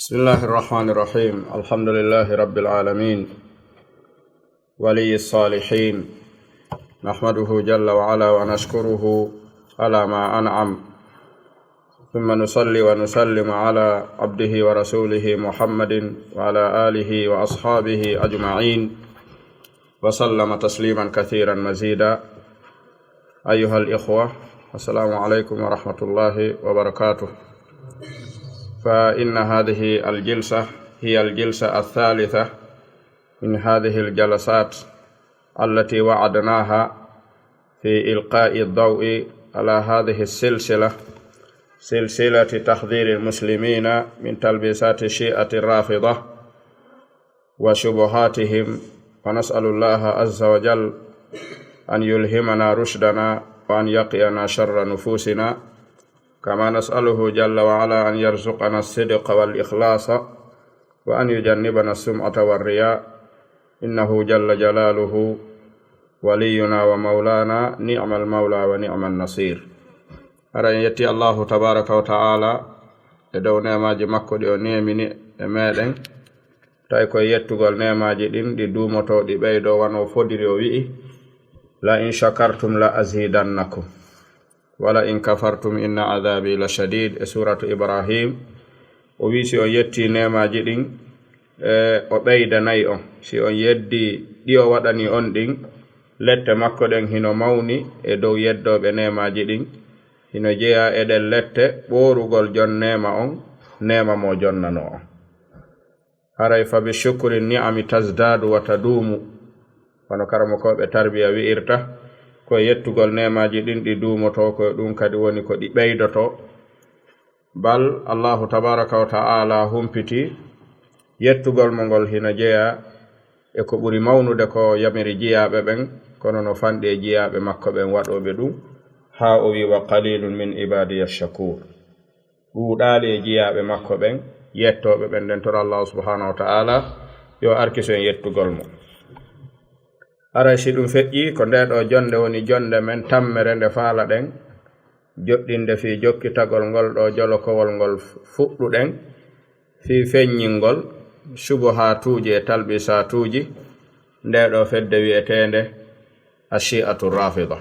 بسم الله الرحمن الرحيم. الحمد لله رب العالمين ولي الصالحين، نحمده جل وعلا ونشكره على ما أنعم، ثم نصلي ونسلم على عبده ورسوله محمد وعلى آله وأصحابه أجمعين وسلم تسليما كثيرا مزيدا. أيها الإخوة، السلام عليكم ورحمة الله وبركاته. فإن هذه الجلسة هي الجلسة الثالثة من هذه الجلسات التي وعدناها في إلقاء الضوء على هذه السلسلة، سلسلة تحذير المسلمين من تلبيسات الشيعة الرافضة وشبهاتهم، ونسأل الله عز وجل أن يلهمنا رشدنا وأن يقينا شر نفوسنا، كما نسأله جل وعلا أن يرزقنا الصدق والإخلاص وأن يجنبنا السمعة والرياء، إنه جل جلاله ولينا ومولانا، نعم المولى ونعم النصير. أرى يتي الله تبارك وتعالى يدو نعماجي مكو دي نيميني ميدن tay ko yettugol nemaji din di dumoto di beydo wano fodiri o wi la in shakartum la azidannakum wala in kafartum inna adhabi la shadid. Suratu Ibrahim o wi si on yetti nemaji din o beydanayi on, si on yeddi di o wadani on din lette makko den hino mawni e dow yeddobe nemaji din, hino jeya e den lette ɓorugol jon nema on, nema mo jonnano on. haray fa bi shukri ni'ami tazdadu wa tadumu, wano karamokoɓe tarbiya wi'irta ko yettugol nemaji ɗin ɗi dumoto, ko ɗum kadi woni ko ɗi ɓeydoto. bal Allahu tabaraka wa ta'ala humpiti yettugol mo ngol hina jeya e ko ɓuri mawnude ko yamiri jiyaɓe ɓen, kono no fanɗi e jiyaɓe makko ɓen waɗoɓe ɗum, ha o wi wa qalilun min ibadiya shakur. ɗuuɗali e jiyaɓe makko ɓen yettoɓe ɓen nden tora Allah subhanahu wa ta'ala yo arkiso en yettugol mo. aray si ɗum feƴƴi ko ndeɗo jonde woni jonde men tammere nde faala ɗen joɗɗinde fi jokkitagol ngol ɗo jolokowol ngol fuɗɗuɗen fi feññingol subuhatuji e talbisatuji ndeɗo fedde wi'etende ashi'atu rafida.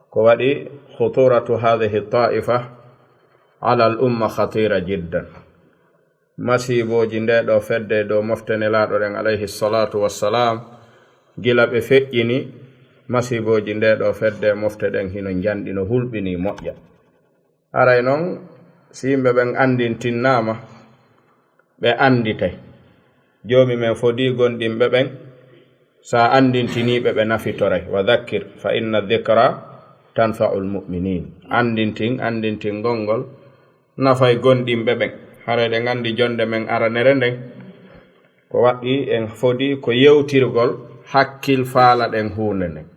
ko waɗi khuturatu hadhihi ta'ifa ala al umma khatira jiddan. masiboji ndeɗo fedde dow moftene laaɗoɗen alayhi salatu wassalam, gila ɓe feƴƴini masiboji ndeɗo fedde mofte ɗen hino janɗino hulɓini moƴƴa. aray noon si yimɓe ɓen andintinnama ɓe anditay, joomi men fodi gonɗinɓe ɓen sa andintiniɓe ɓe nafitoray. wa dhakkir fa inna dhikra tanfa'u lmuminin. andintin gongol nafay gonɗinɓe ɓen. haray ɗe gandi jonde men aranere nden ko waɗi en fodi ko yewtirgol hakkil faala ɗen hunde nden,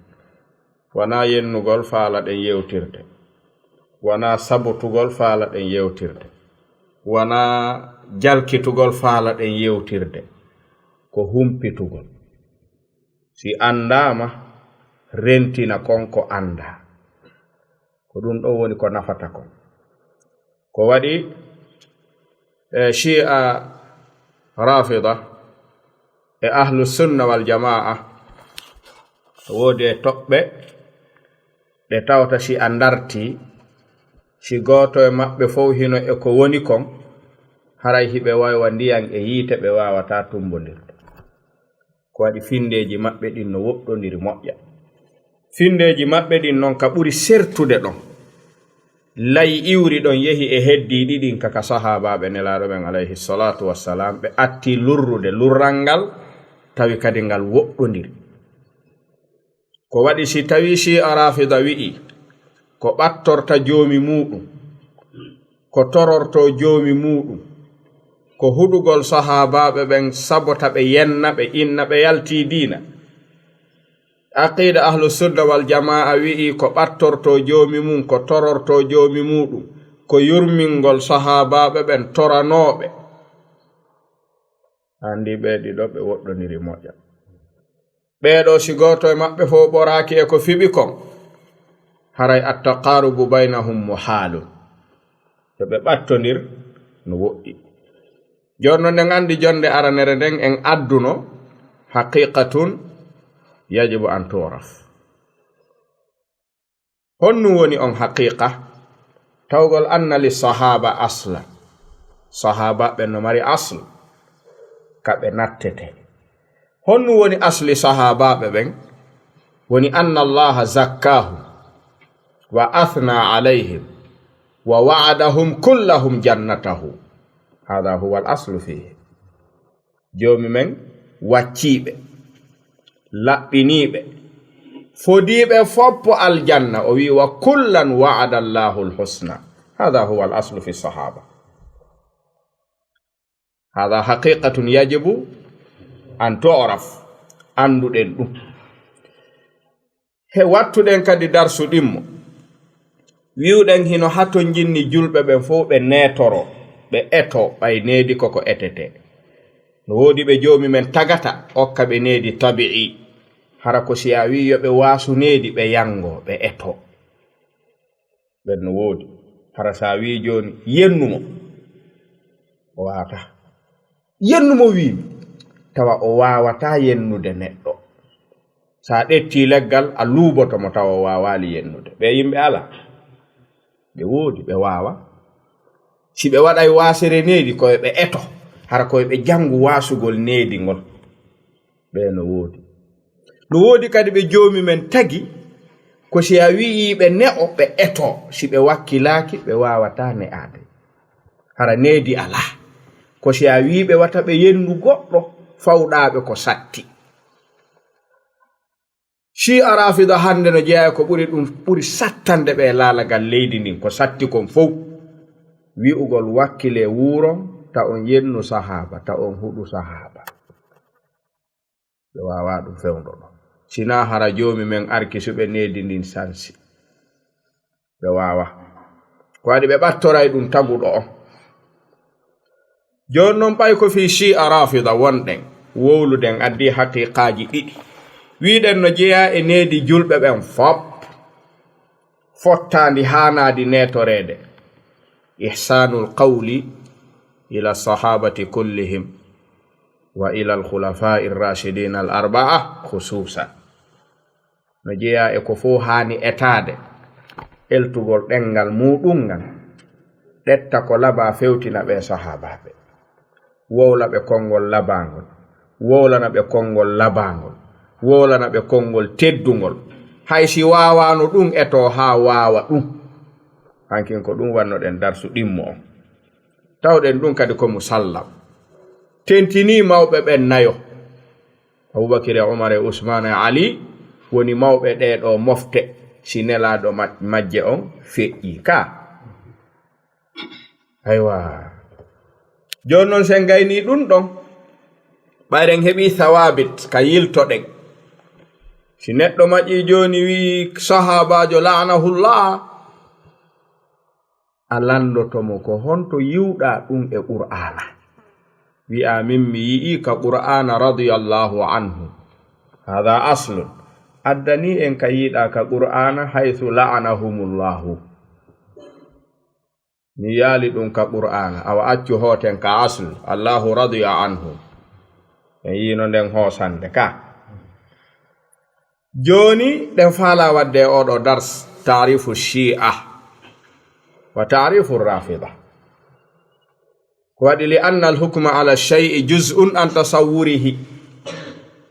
wana yennugol faala ɗen yewtirde, wana sabotugol faala ɗen yewtirde, wana jalkitugol faala ɗen yewtirde, ko humpitugol. si andama rentina konko anda, ko ɗum ɗo woni ko nafata kon. ko waɗi shi'a rafida e ahlu sunna wal jama'a woodi e toɓɓe ɗe tawta si a darti, si goto e maɓɓe fof hino e ko woni kon, haray hiɓe waywa ndiyan e yiite ɓe wawata tumbodirde. ko waɗi findeji maɓɓe ɗin no woɗɗodiri moƴƴa. findeji maɓɓe ɗin noon ka ɓuri sertude ɗon lay iwri ɗon yehi e heddiɗi ɗin kaka sahabaɓe nelaɗo ɓen alayhi salatu wassalam, ɓe atti lurrude lurral ngal tawi kadi ngal woɗɗodiri. ko waɗi si tawi shi'a rafida wi'i ko ɓattorta joomi muɗum, ko tororto joomi muɗum, ko huɗugol sahabaɓe ɓen sabota ɓe yenna ɓe inna ɓe yalti diina, aqida ahlu sunna wal jama'a wi'i ko ɓattorto joomi mum, ko tororto joomi muɗum, ko yurmingol sahabaɓe ɓen toranoɓe, andi ɓeɗiɗo ɓe woɗɗoniri moƴƴa. ɓeɗo si goto e maɓɓe fo ɓoraki e ko fiɓi kon, haray attaqarubu baynahum muhalun, to ɓe ɓattodir no woɗɗi. jonno nden andi jonde aranere nden en adduno haqiqatun yajibu an turaf. honnu woni on haqiqa tawgol anna li sahaba asla. sahaba ɓe no mari asl kaɓe nattete. honnu woni asli sahabaɓe ɓen woni anna allaha zakkahu wa athna alayhim wa wa'adahum kullahum jannatahu. hada huwa al aslu fihi. jomi men wacciɓe laɓɓiniɓe fodiɓe foppo aljanna o wi wa kullan wa'ada allahu alhusna. hada huwa al aslu fi sahaba. hada haqiqatun yajibu an tu'raf. anduɗen ɗum he wattuɗen kadi darsu ɗimmo wiwɗen hino hatto jinni julɓe ɓen fof ɓe netoro ɓe eto ɓay needi koko etete. no woodi ɓe joomi men tagata okka ɓe needi tabi'i hara ko si a wi yo ɓe waasu needi ɓe yango ɓe eto. ɓen no woodi hara sa wi joni yennumo o wawata yennumo wiimi tawa o wawata yennude neɗɗo. sa ɗetti leggal a luubotomo tawa o wawali yennude. ɓe yimɓe ala ɓe woodi ɓe wawa. si ɓe waɗay wasere needi koye ɓe eto hara koye ɓe jangu wasugol needi ngol. ɓe no woodi. no woodi kadi ɓe joomi men tagi ko si a wi'i ɓe ne'o ɓe eto si ɓe wakkilaki ɓe wawata ne'ade hara needi ala. ko si a wi ɓe wata ɓe yennu goɗɗo fawɗaɓe ko satti. shi'a rafida hande no jeeya ko ɓuri ɗum ɓuri sattande ɓe laalagal leydi ndin ko satti kon fof wi'ugol wakkile wuuron ta on yennu sahaba ta on huɗu sahaba. ɓe wawa ɗum fewndo ɗo sina hara joomi men arki suɓe needi ndin sansi ɓe wawa ko waɗi ɓe ɓattoray ɗum taguɗo on. joni noon ɓay ko fi shi'a rafida wonɗen wowluɗen addi haqiqaji ɗiɗi. wiɗen no jeeya e needi julɓe ɓen fop fottandi hanadi netorede ihsanul qawli ila sahabati kullihim wa ila al khulafai rashidin al arba'a khususan. no jeeya e ko fo hani etade eltugol ɗengal muɗum ngal ɗetta ko laba fewtina ɓe sahabaɓe wowla ɓe konngol labangol wowlana ɓe konngol labangol wolana ɓe konngol teddugol hay si wawano ɗum eto ha wawa ɗum. hankin ko ɗum wannoɗen darsu ɗimmo on tawɗen ɗum kadi ko musallam tentini mawɓe ɓen nayo Abubakar e Umar e Usman e Ali woni mawɓe ɗeɗo mofte si nelaɗo majje on feƴƴi ka. aywa joni noon sen gayni ɗum ɗon ɓayren heɓi thawabit ka yiltoɗen. si neɗɗo maƴi joni wi sahabajo la'anahullah a landotomo ko honto yiwɗa ɗum e qur'ana. wi'a min mi yi'i ka qur'ana radiyallahu anhu. hada aslun addani en ka yiɗa ka qur'ana haythu la'anahumullahu. mi yaali ɗum ka qur'ana awa accu hoten ka aslu allahu radiya anhu en yino nden hosande ka. joni ɗen faala wadde oɗo dars tarifu shi'a wa tarifu rafida ko waɗi li anna al hukma ala shay'i juz'un an tasawwurihi.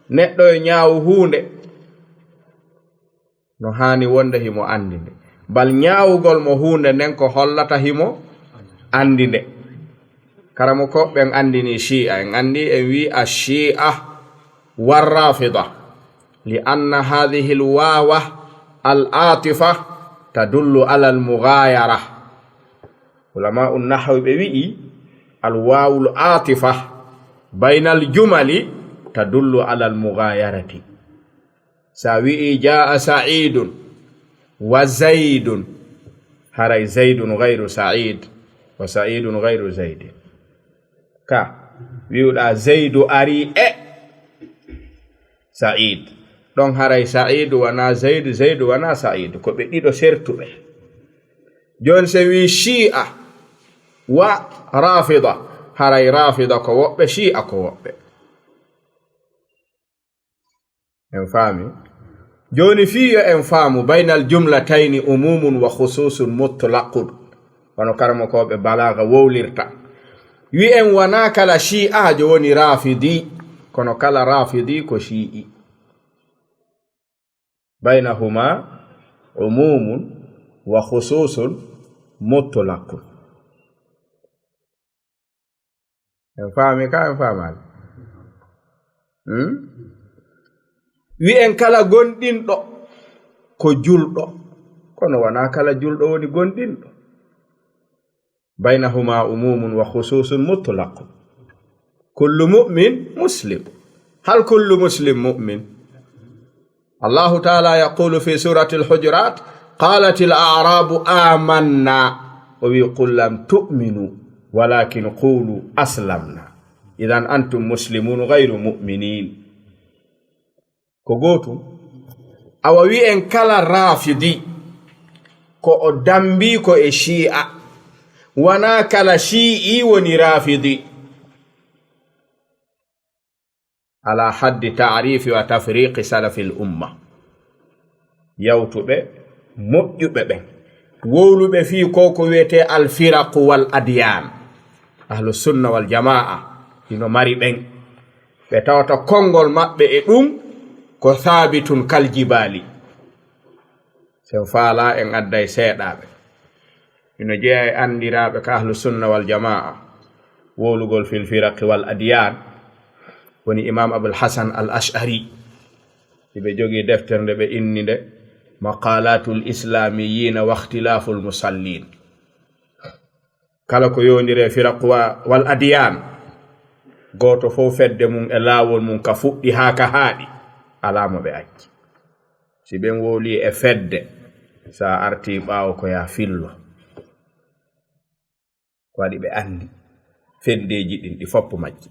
neɗɗo e ñaawu hunde no hani wonde himo andi nde bal ñaawugol mo hunde nden ko hollata himo andi nde. karamo koɓɓen andini shi'a en andi en wi a shi'a war rafida li anna hadhihi al wawa al atifa tadullu ala al mughayara. ulama un nahwi ɓe wi'i al wawul atifa bayna al jumali tadullu ala al mughayarati. sa wi'i jaa sa'idun wa zaidun haray zaidun ghayru sa'id wa sa'idun ghayru zaidin ka wi'uɗa zaidu ari e sa'id ɗon haray sa'idu wana zaidu zaidu wana sa'idu ko ɓe ɗiɗo sertuɓe. joni se wi shi'a wa rafida haray rafida ko woɓɓe shi'a ko woɓɓe. En faami joni fiyo en faamu baynal jumlatayni umumun wa khususun mutlaqun wono karamakoɓe balaga wowlirta wi en wana kala shi'ajo woni rafidi kono kala rafidi ko shi'i baynahuma umumun wa khususun mutlaqun. En faami ka en faamani wi en kala gonɗinɗo ko julɗo kono wana kala julɗo woni gonɗinɗo. baynahuma umumun wa khususun mutlaqun. kullu mu'min muslim. hal kullu muslim mu'min? Allahu ta'ala yaqulu fi surati al-hujurat qalat al-a'rabu amanna wa qul lam tu'minu walakin qulu aslamna idan antum muslimun ghayru mu'minin. ko gotum awa wi en kala rafidi ko o dambi ko e shi'a wana kala shi'i woni rafidi ala haddi ta'rifi wa tafriqi salafi al-umma. yawtuɓe moƴƴuɓe ɓen wowluɓe fi ko wiyete al-firaq wal adyan ahlu sunna wal jama'a ino mari ɓen ɓe tawata kongol maɓɓe e ɗum ko thabitun kal jibali. sen faala en adday seeɗaɓe ino jeeya e andiraɓe ka ahlu sunna wal jama'a wowlugol fil firaqi wal adyan woni imam abul hasan al ash'ari ɓe jogi deftere nde ɓe inni nde maqalatul islamiyina wa ikhtilaful musallin. kala ko yondire firaq wal adyan goto fof fedde mum e laawol mum ka fuɗɗi haa ka haaɗi alamo ɓe acci. si ɓen wowli e fedde sa arti ɓaawo ko ya fillo ko waɗi ɓe andi feddeji ɗin ɗi foppo majji.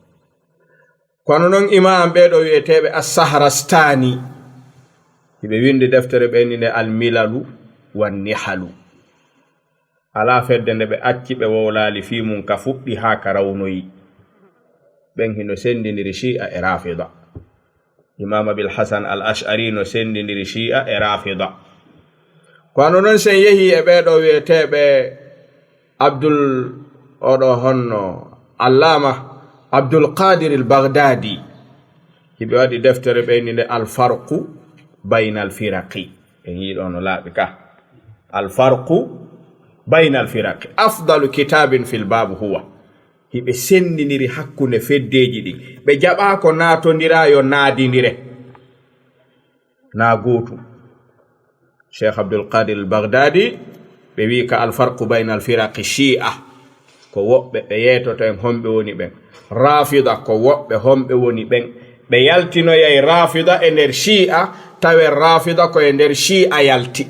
kono noon imam ɓeɗo wiyeteɓe as-sahrastani hiɓe windi deftere ɓenni nde al-milalu wan nihalu. ala fedde nde ɓe acci ɓe wowlali fi mum ka fuɗɗi haa ka rawnoyi. ɓen hino sendidiri shi'a e rafida. imam abil hasan al ash'ari no sendidiri shi'a e rafida. kono noon sen yehi e ɓeɗo wiyeteɓe abdul oɗo honno allama abdul qadir al baghdadi hiɓe waɗi deftere ɓenni nde al farqu bayna al firaqi. en yiɗo no laaɓi ka al farqu bayna al firaqi afdalu kitabin fil bab huwa. hiɓe sendiniri hakkunde feddeji ɗi ɓe jaɓa ko natodira yo naadidire na gotum. cheikh abdul qadir al baghdadi ɓe wi ka al farqu bayna al firaqi shi'a ko woɓɓe ɓe yetoto en homɓe woni ɓen. rafida ko woɓɓe homɓe woni ɓen ɓe yaltinoyay rafida e nder shi'a tawe rafida ko e nder shi'a yalti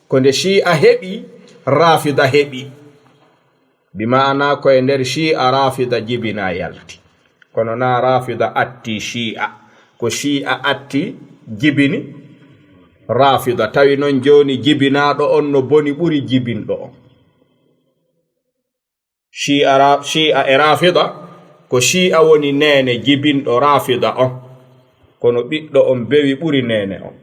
ko nde shi'a heɓi rafida heɓi bi ma'ana ko e nder shi'a rafida jibina yalti kono na rafida atti shi'a ko shi'a atti jibini rafida tawi non joni jibinaɗo on no boni ɓuri jibinɗo on. shi'a e rafida ko shi'a woni nene jibinɗo rafida on kono ɓiɗɗo on bewi ɓuri nene on.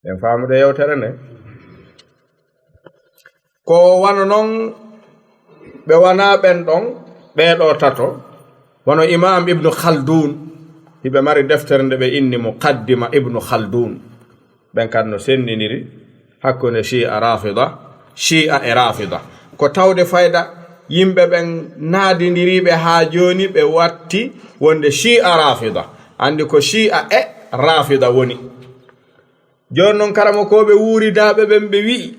en famude yewtere nde ko wano noon ɓe wana ɓen ɗon ɓeɗo tato wono imam ibnu khaldun hiɓe mari deftere nde ɓe inni muqaddima ibnu khaldun ɓen kad no sendiniri hakkunde shi'a e rafida ko tawde fayda yimɓe ɓen naadidiriɓe haa joni ɓe watti wonde shi'a rafida andi ko shi'a e rafida woni. joni noon karamo ko ɓe wuuridaɓe ɓen ɓe wi'i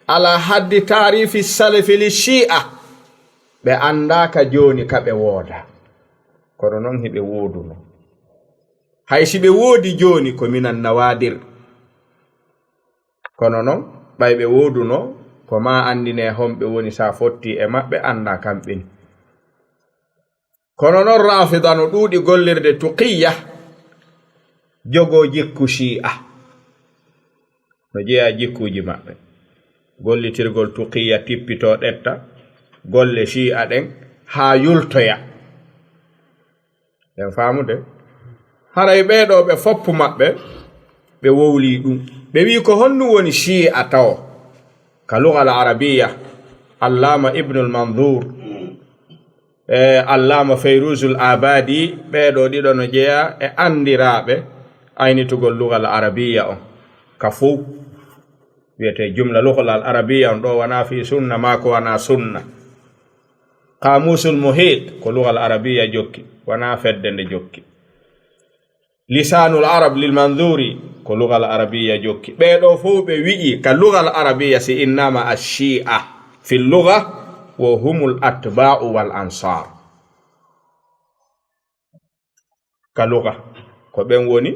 ala haddi tarifi salafi li shi'a ɓe andaka joni ka ɓe wooda kono noon hiɓe wooduno hay si ɓe woodi joni ko minan nawadir kono noon ɓay ɓe wooduno ko ma andine homɓe woni sa fotti e maɓɓe anda kamɓen. kono noon rafida no ɗuuɗi gollirde tuqiya jogo jikku shi'a no jeeya jikkuji maɓɓe gollitirgol tuqiya tippito ɗetta golle shi'a ɗen haa yultoya en faamude haray ɓeeɗo ɓe foppu maɓɓe ɓe wowli ɗum ɓe wi ko honɗum woni shi'a taw ka lugha al arabiya allama ibnul mandour allama fayruzul abadi ɓeeɗo ɗiɗo no jeeya e andiraɓe aynitugol lugha al arabiya on ka fou wiyete jumla lugha al arabiya on ɗo wana fi sunna ma ko wana sunna qamusul muhit ko lugha al arabiya jokki wana fedde nde jokki lisanul arab lil manzuri ko lugha al arabiya jokki ɓeeɗo fof ɓe wi'i ka lugha al arabiya si innama ash-shi'a fi lugha wa humul atba'u wal ansar ka lugha ko ɓen woni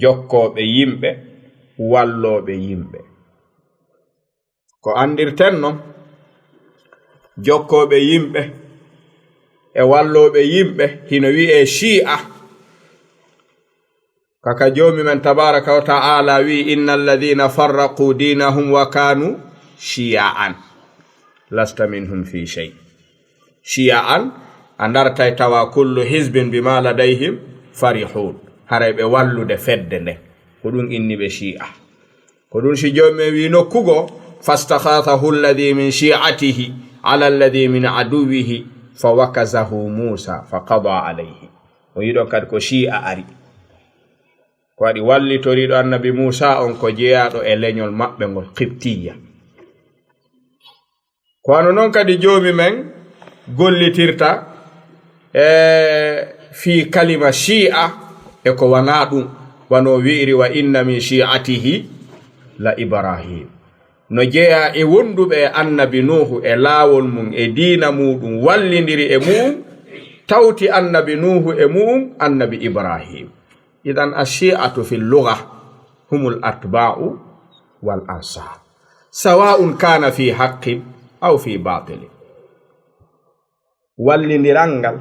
jokkoɓe yimɓe walloɓe yimɓe ko andirten non jokkoɓe yimɓe e walloɓe yimɓe hino wi'e shi'a kaka jomi men tabaraka wa ta'ala wi innal ladhina farraqu dinahum wa kanu shi'an lasta minhum fi shay shi'an andarta tawa kullu hizbin bima ladayhim farihun harayɓe wallude fedde nde ko ɗum inni ɓe shi'a ko ɗum si jomi wi nokkugo fastakhathahu alladhi min shi'atihi ala alladhi min aduwihi fawakazahu Musa faqada alayhi o yiɗon kadi ko shi'a ari ko waɗi wallitoriɗo annabi Musa on ko jeeyaɗo e leñol maɓɓe ngol Qibtiya ko ano noon kadi joomi men gollitirta fi kalima shi'a e ko wana ɗum wano wi'iri wa inna min shi'atihi la Ibrahim no jeeya e wonduɓe annabi Nuhu e laawol mum e diina muɗum wallidiri e mum tawti annabi Nuhu e mum annabi Ibrahim idan ash-shi'atu fi lugha humul atba'u wal ansar sawa'un kana fi haqqin aw fi batil wallidirangal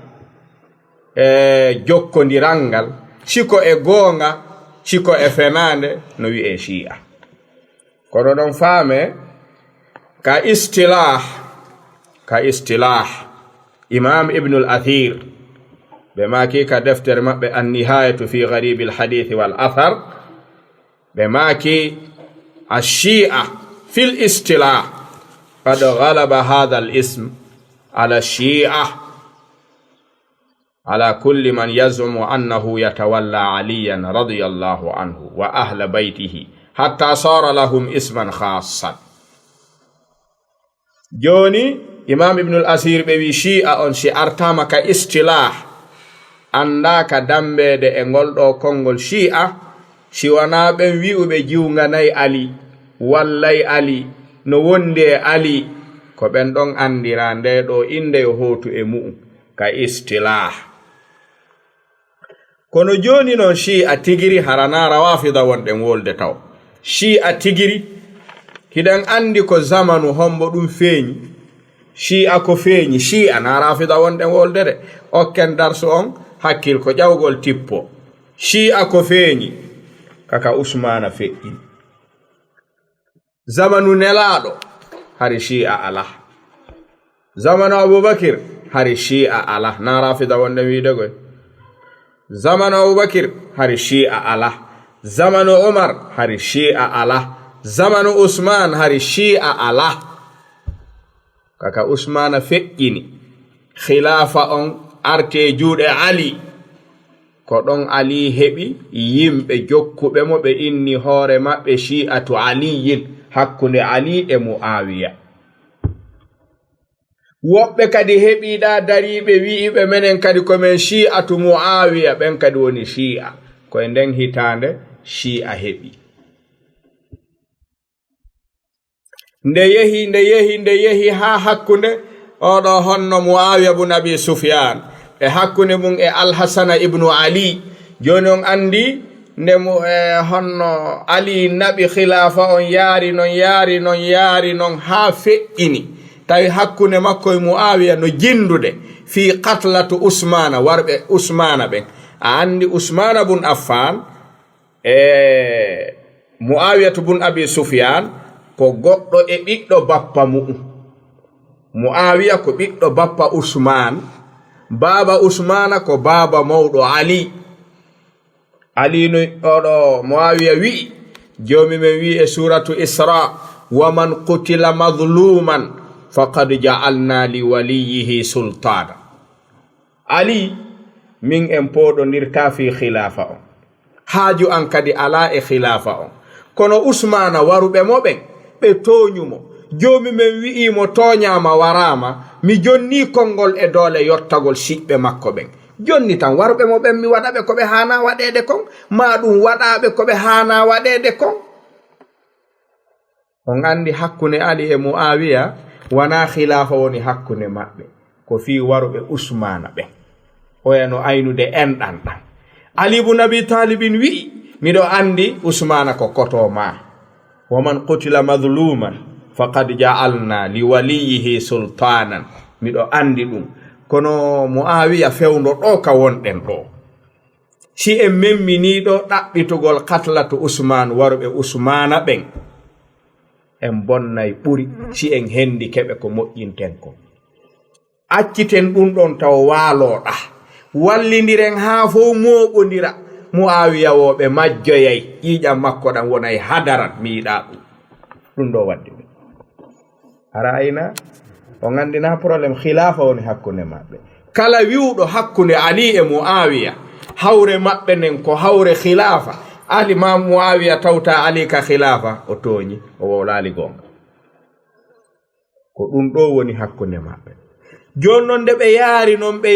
jokkodirangal siko e goonga siko e fenande no wi'e shi'a kono ɗon faame ka istilah imam ibnul athir ɓe maaki ka deftere maɓɓe annihayatu fi garibi alhadithi wal athar ɓe maaki ash-shi'a fil istilah qad ghalaba hadha al-ism ala shi'a ala kulli man yaz'umu annahu yatawalla aliyan radiyallahu anhu wa ahla baytihi hatta sara lahum isman khassan joni imam ibnul asir ɓe wi shi'a on si artama ka istilah anda ka dambede e ngolɗo konngol shi'a si wana ɓen wi'uɓe jiwganayi ali wallay ali no wondi e ali ko ɓen ɗon andira nde ɗo inde yo hotu e mu'um ka istilah kono joni noon shi'a tigiri harana rawafida wonɗen wolde taw shi'a tigiri hiɗen andi ko zamanu hombo ɗum feeñi shi'a ko feeñi shi'a na rafida wonɗen wolde de okken darso on hakkil ko ƴawgol tippo shi'a ko feeñi kaka usmana feƴƴi zamanu nelaɗo hari shi'a ala zamanu aboubakir hari shi'a ala na rafida wonɗen wiide goy zamanu aboubakir hari shi'a ala zamanu umar hari shi'a ala zamanu usman hari shi'a ala kaka usmana feƴƴini khilafa on arte juuɗe ali ko ɗon ali heɓi yimɓe jokkuɓe mo ɓe inni hoore maɓɓe shi'atu aliyin hakkunde ali e muawiya woɓɓe kadi heɓiɗa dariɓe wi'iɓe menen kadi komin shi'atu muawiya ɓen kadi woni shi'a koye nden hitande shi'a heɓi nde yehi ha hakkunde oɗo honno muawiya bun abi sufyan e hakkunde mum e alhasana ibnu ali joni on andi nde honno ali naɓi khilafa on yaari non ha feƴƴini tawi hakkunde makko e muawiya no jindude fi qatlatu usmana warɓe usmana ɓen a andi usmana bun affan e muawiyatu bun abi sufyan ko goɗɗo e ɓiɗɗo bappa mu'um Muawiya ko ɓiɗɗo bappa Usman, baba Usmana ko baba mawɗo Ali. Ali no oɗo Muawiya wi'i, jomi men wi e suratu Isra, wa man qutila madluman faqad ja'alna li waliyihi sultana. Ali min en poɗodirta fi khilafa on, haaju an kadi ala e khilafa on. Kono Usmana waruɓe moɓen ɓe toñumo, jomi men wi'imo toñama warama, mi jonni konngol e doole yottagol siɓɓe makko ɓen. Jonni tan waruɓe moɓen mi waɗaɓe ko ɓe hana waɗede kon, ma ɗum waɗaɓe ko ɓe hana waɗede kon. On andi hakkunde Ali e Muawiya wana khilafa woni hakkunde maɓɓe, ko fi waruɓe Usmana ɓen. Oyano aynude enɗan ɗan. Ali ibn Abi Talibin wi'i, miɗo andi Usmana ko koto ma. Wa man qutila madluman faqad ja'alna li waliyihi sultanan. Miɗo andi ɗum. Kono Muawiya fewndo ɗo ka wonɗen ɗo. Si en memminiɗo ɗaɓɓitugol katlatu Usman waruɓe Usmana ɓen, en bonnay ɓuri si en hendi keɓe ko moƴƴinten ko. Acciten ɗum ɗon taw waaloɗa, wallidiren ha fof moɓodira. Muawiya woɓe majjoyay, ƴiƴam makko ɗan wonay hadaran, mi yiɗa ɗum ɗo waddi ɓe. Ara ayna on andina probléme khilafa woni hakkunde maɓɓe. Kala wiwɗo hakkunde Ali e Muawiya hawre maɓɓe nden ko hawre khilafa, Ali ma Muawiya tawta Ali ka khilafa, o toñi, o wowlali gonga. Ko ɗum ɗo woni hakkunde maɓɓe. Joni noon nde ɓe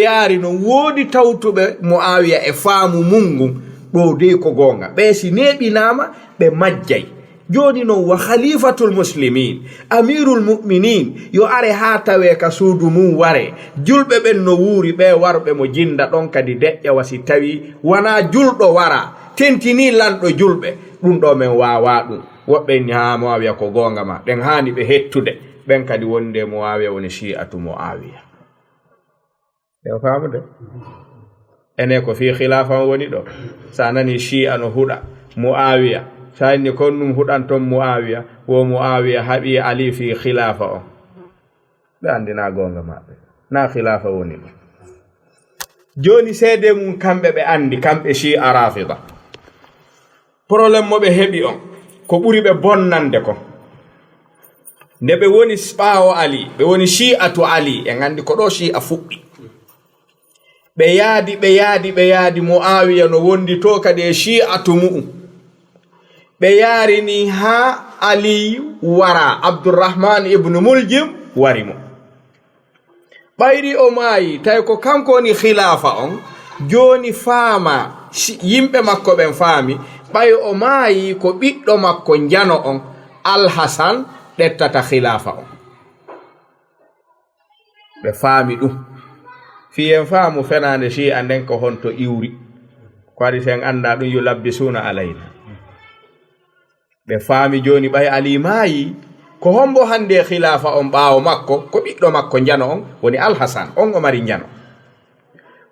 yaari non woodi tawtuɓe Muawiya e faamu mungum ɗo de ko gonga. Ɓe si neɓinama ɓe majjay. Joni noon wa khalifatul muslimin, amirul mu'minin, yo are ha tawe ka suudu mum ware. Julɓe ɓen no wuuri ɓe warɓe mo jinda ɗon kadi deƴƴa wasi tawi wana julɗo wara, tentini lanɗo julɓe. Ɗum ɗo men wawa ɗum. Woɓɓe ni ha Muawiya ko gonga ma, ɓen hani ɓe hettude. Ɓen kadi wonde Muawiya woni shi'atu Muawiya. Yo famude ene ko fi khilafa woni ɗo. Sa nani shi'a no huɗa Muawiya, sa ni kon ɗum huɗan ton Muawiya, wo Muawiya haɓi Ali fi khilafa on. Ɓe andina gonga maɓɓe, na khilafa woni ɗo. Joni seede mum kamɓe ɓe andi, kamɓe shi'a rafida. Probléme mo ɓe heɓi on ko ɓuri ɓe bonnande ko. Nde ɓe woni ɓaawo Ali, ɓe woni shi'atu Ali, en andi ko ɗo shi'a fuɗɗi. Ɓe yaadi Muawiya no wondi to kadi e shi'atu mu'um. Ɓe yarini ha Ali wara, Abdurrahman ibn Muljim wari mo. Ɓayri o maayi, tawi ko kanko woni khilafa on, joni faama, yimɓe makko ɓen faami, ɓay o maayi ko ɓiɗɗo makko njano on, Al-Hasan, ɗettata khilafa on. Ɓe faami ɗum. Fiyen faamu fenande shi'a nden ko honto iwri, ko waɗi sen anda ɗum yulabbisuna alayna. Ɓe faami joni ɓay Ali maayi, ko hombo hande khilafa on ɓaawo makko, ko ɓiɗɗo makko njano on woni Al-Hasan, on o mari njano.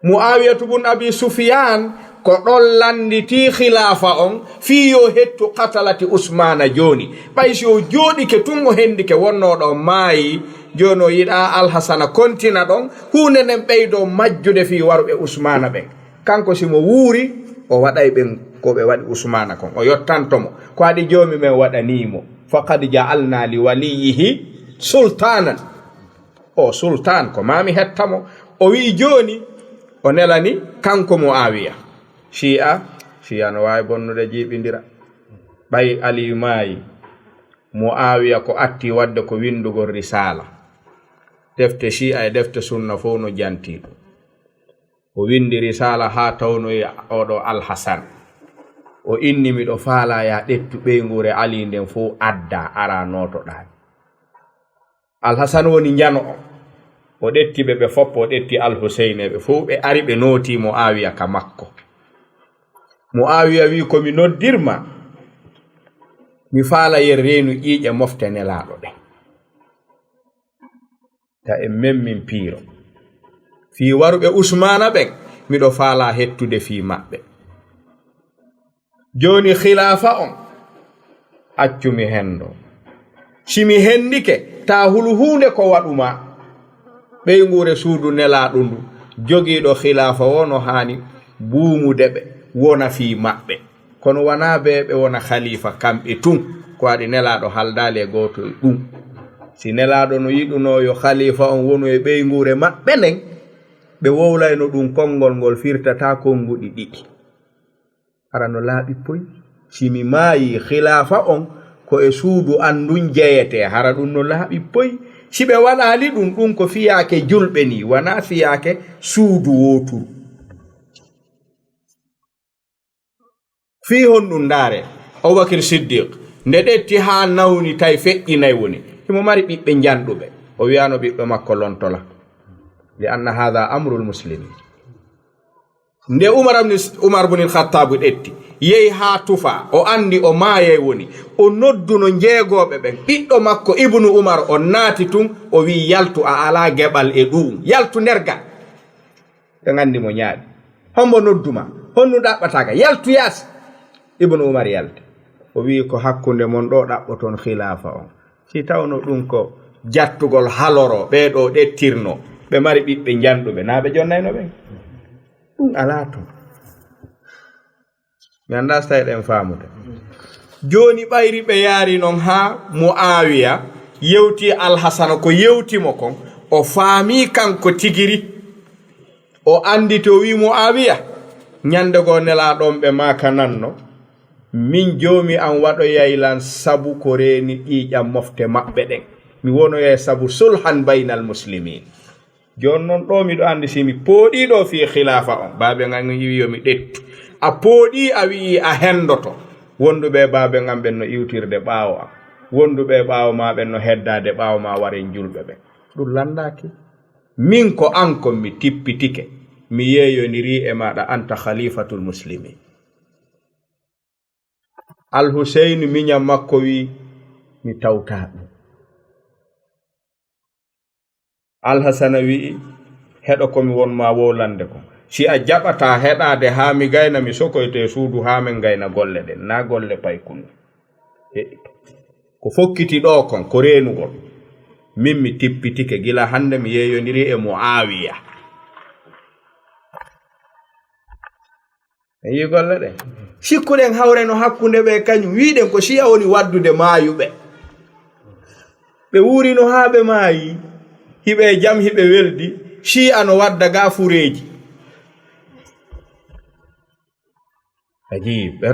Muawiyatu bun Abi Sufyan ko ɗon landiti khilafa on fiyo hettu katalati Usmana joni. Ɓay si o jooɗike tun o hendike wonnoɗo maayi, joni o yiɗa Al-Hasana kontina ɗon, hunde nden ɓeydo majjude fi waruɓe Usmana ɓen. Kanko simo wuuri o waɗay ɓen ko ɓe waɗi Usmana kon, o yottantomo ko waɗi jomi men waɗanimo. Faqad ja'alna li waliyihi sultanan. O sultan ko mami hettamo. O wi joni o nelani kanko Muawiya. Shi'a no wawi bonnude jiɓindira. Ɓay Ali maayi, Muawiya ko atti wadde ko windugol risala. Defte Shi'a e defte sunna fof no jantiɗo. O windi risala ha tawno oɗo Al-Hasan. O inni miɗo faala ya ɗettu ɓeygure Ali nden fof adda ara notoɗa. Al-Hasan woni njano o. O ɗetti ɓe foppo, o ɗetti Al-Husayne ɓe fof ɓe ari ɓe noti Muawiya ka makko. Muawiya wi komi noddirma, mi faala yer reenu ƴiiƴe mofte nelaɗo ɗen. Ta en memmin piiro. Fi waruɓe Usmana ɓen, miɗo faala hettude fi maɓɓe. Joni khilafa on, accumi hendo. Simi hendike, ta hulu hunde ko waɗuma, ɓeygure suudu nelaɗo ndu jogiiɗo khilafa wono hani buumudeɓe wona fi maɓɓe kono wana ɓe wona khalifa kamɓe tun ko waɗi nelaɗo haldali e goto e ɗum si nelaɗo no yiɗuno yo khalifa on wonu e ɓeygure maɓɓe nden ɓe wowlayno ɗum konngol ngol firtata konguɗi ɗiɗi ara no laaɓi poy simi maayi khilafa on ko e suudu andun jeyete hara ɗum no laaɓi poy si ɓe waɗali ɗum ko fiyake julɓe ni wana fiyake suudu woturu fi hon ɗum ndaare Abubakar Siddiq nde ɗetti ha nawni tay feƴƴinayi woni himo mari ɓiɓɓe janɗuɓe o wiyano ɓiɓɓe makko lontola li anna hadha amrul muslimin nde Umar ibn al-Khattab ɗetti yehi ha tufa o andi o maayay woni o nodduno jeegoɓe ɓen ɓiɗɗo makko Ibnu Umar o naati tun o wi yaltu a ala geɓal e ɗum yaltu nderga ɓe gandi mo ñaaɗi hombo nodduma honnu ɗaɓɓataka yaltu yaasi Ibnu Umar yalti o wi ko hakkunde mon ɗo ɗaɓɓoton khilafa on si tawno ɗum ko jattugol haloro ɓeɗo ɗettirno ɓe mari ɓiɓɓe janɗuɓe na ɓe jonnayno ɓen ɗum ala ton mi anda so tawi ɗen faamude joni ɓayri ɓe yaari noon ha Muawiya yewti Alhasana ko yewtimo kon o faami kanko tigiri o andi to wi Muawiya ñande go nelaɗon ɓe maka nanno min jomi an waɗo yaylan sabu ko reeni ƴiƴam mofte maɓɓe ɗen mi wonoye sabu sulhan baynal muslimin jon noon ɗo miɗo andi simi pooɗiɗo fi khilafa on baabe ngam wiyomi ɗettu a pooɗi a wi'i a hendoto wonduɓe baabe ngam ɓen no iwtirde ɓaawo am wonduɓe ɓaawo ma ɓen no heddade ɓaawo ma waren julɓe ɓen ɗum landaki min ko an kon mi tippitike mi yeeyoniri e maɗa anta khalifatul muslimin Al-Husayn miñam makko wi mi tawta ɗum Al-Hasana wi heɗo komi wonma wowlande ko si a jaɓata heɗade ha mi gayna mi sokoyte suudu ha min gayna golle ɗen na golle paykunde ko fokkiti ɗo kon ko renugol min mi tippitike gila hande mi yeeyodiri e Muawiya en yi golle ɗen sikkuɗen hawreno hakkunde ɓe kañum wiɗen ko siya woni waddude maayuɓe ɓe wurino ha ɓe maayi hiɓe jam hiɓe weldi siya no wadda gafureji aji ɓe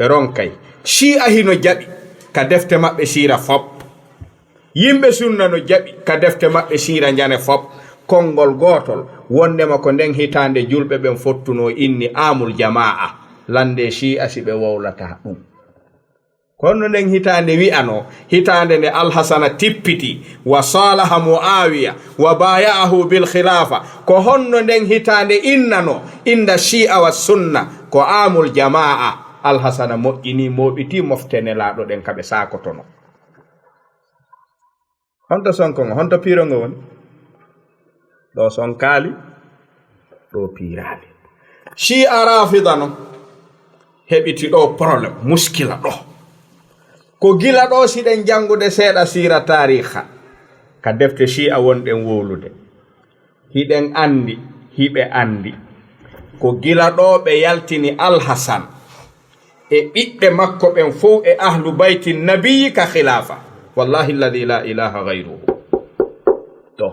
ronkay siya hino jaɓi ka defte maɓɓe sira fop yimɓe sunna no jaɓi ka defte maɓɓe sira jane fop konngol gotol wondema ko nden hitande julɓe ɓen fottuno inni amul jama'a lande siya si ɓe wowlata ɗum kono nden hitande wi'ano hitande nde Al-Hasana tippiti wa salaha Muawiya wa baya'ahu bil khilafa ko honno nden hitande innano inda shi'a wa sunna ko amul jama'a Al-Hasana moƴƴini moɓiti moftene laaɗo ɗen kaɓe sakotono honto sonko ngo honto pirongo woni ɗo sonkali ɗo pirali shi'a rafida no heɓiti ɗo probléme muskila ɗo ko gila ɗo siɗen jangude seeɗa sira tariha ka defte shi'a wonɗen wowlude hiɗen andi hiɓe andi ko gila ɗo ɓe yaltini Al-Hasan e ɓiɓɓe makko ɓen fof e ahlu bayti nabiyi ka khilafa wallahi alladhi la ilaha ghayruhu to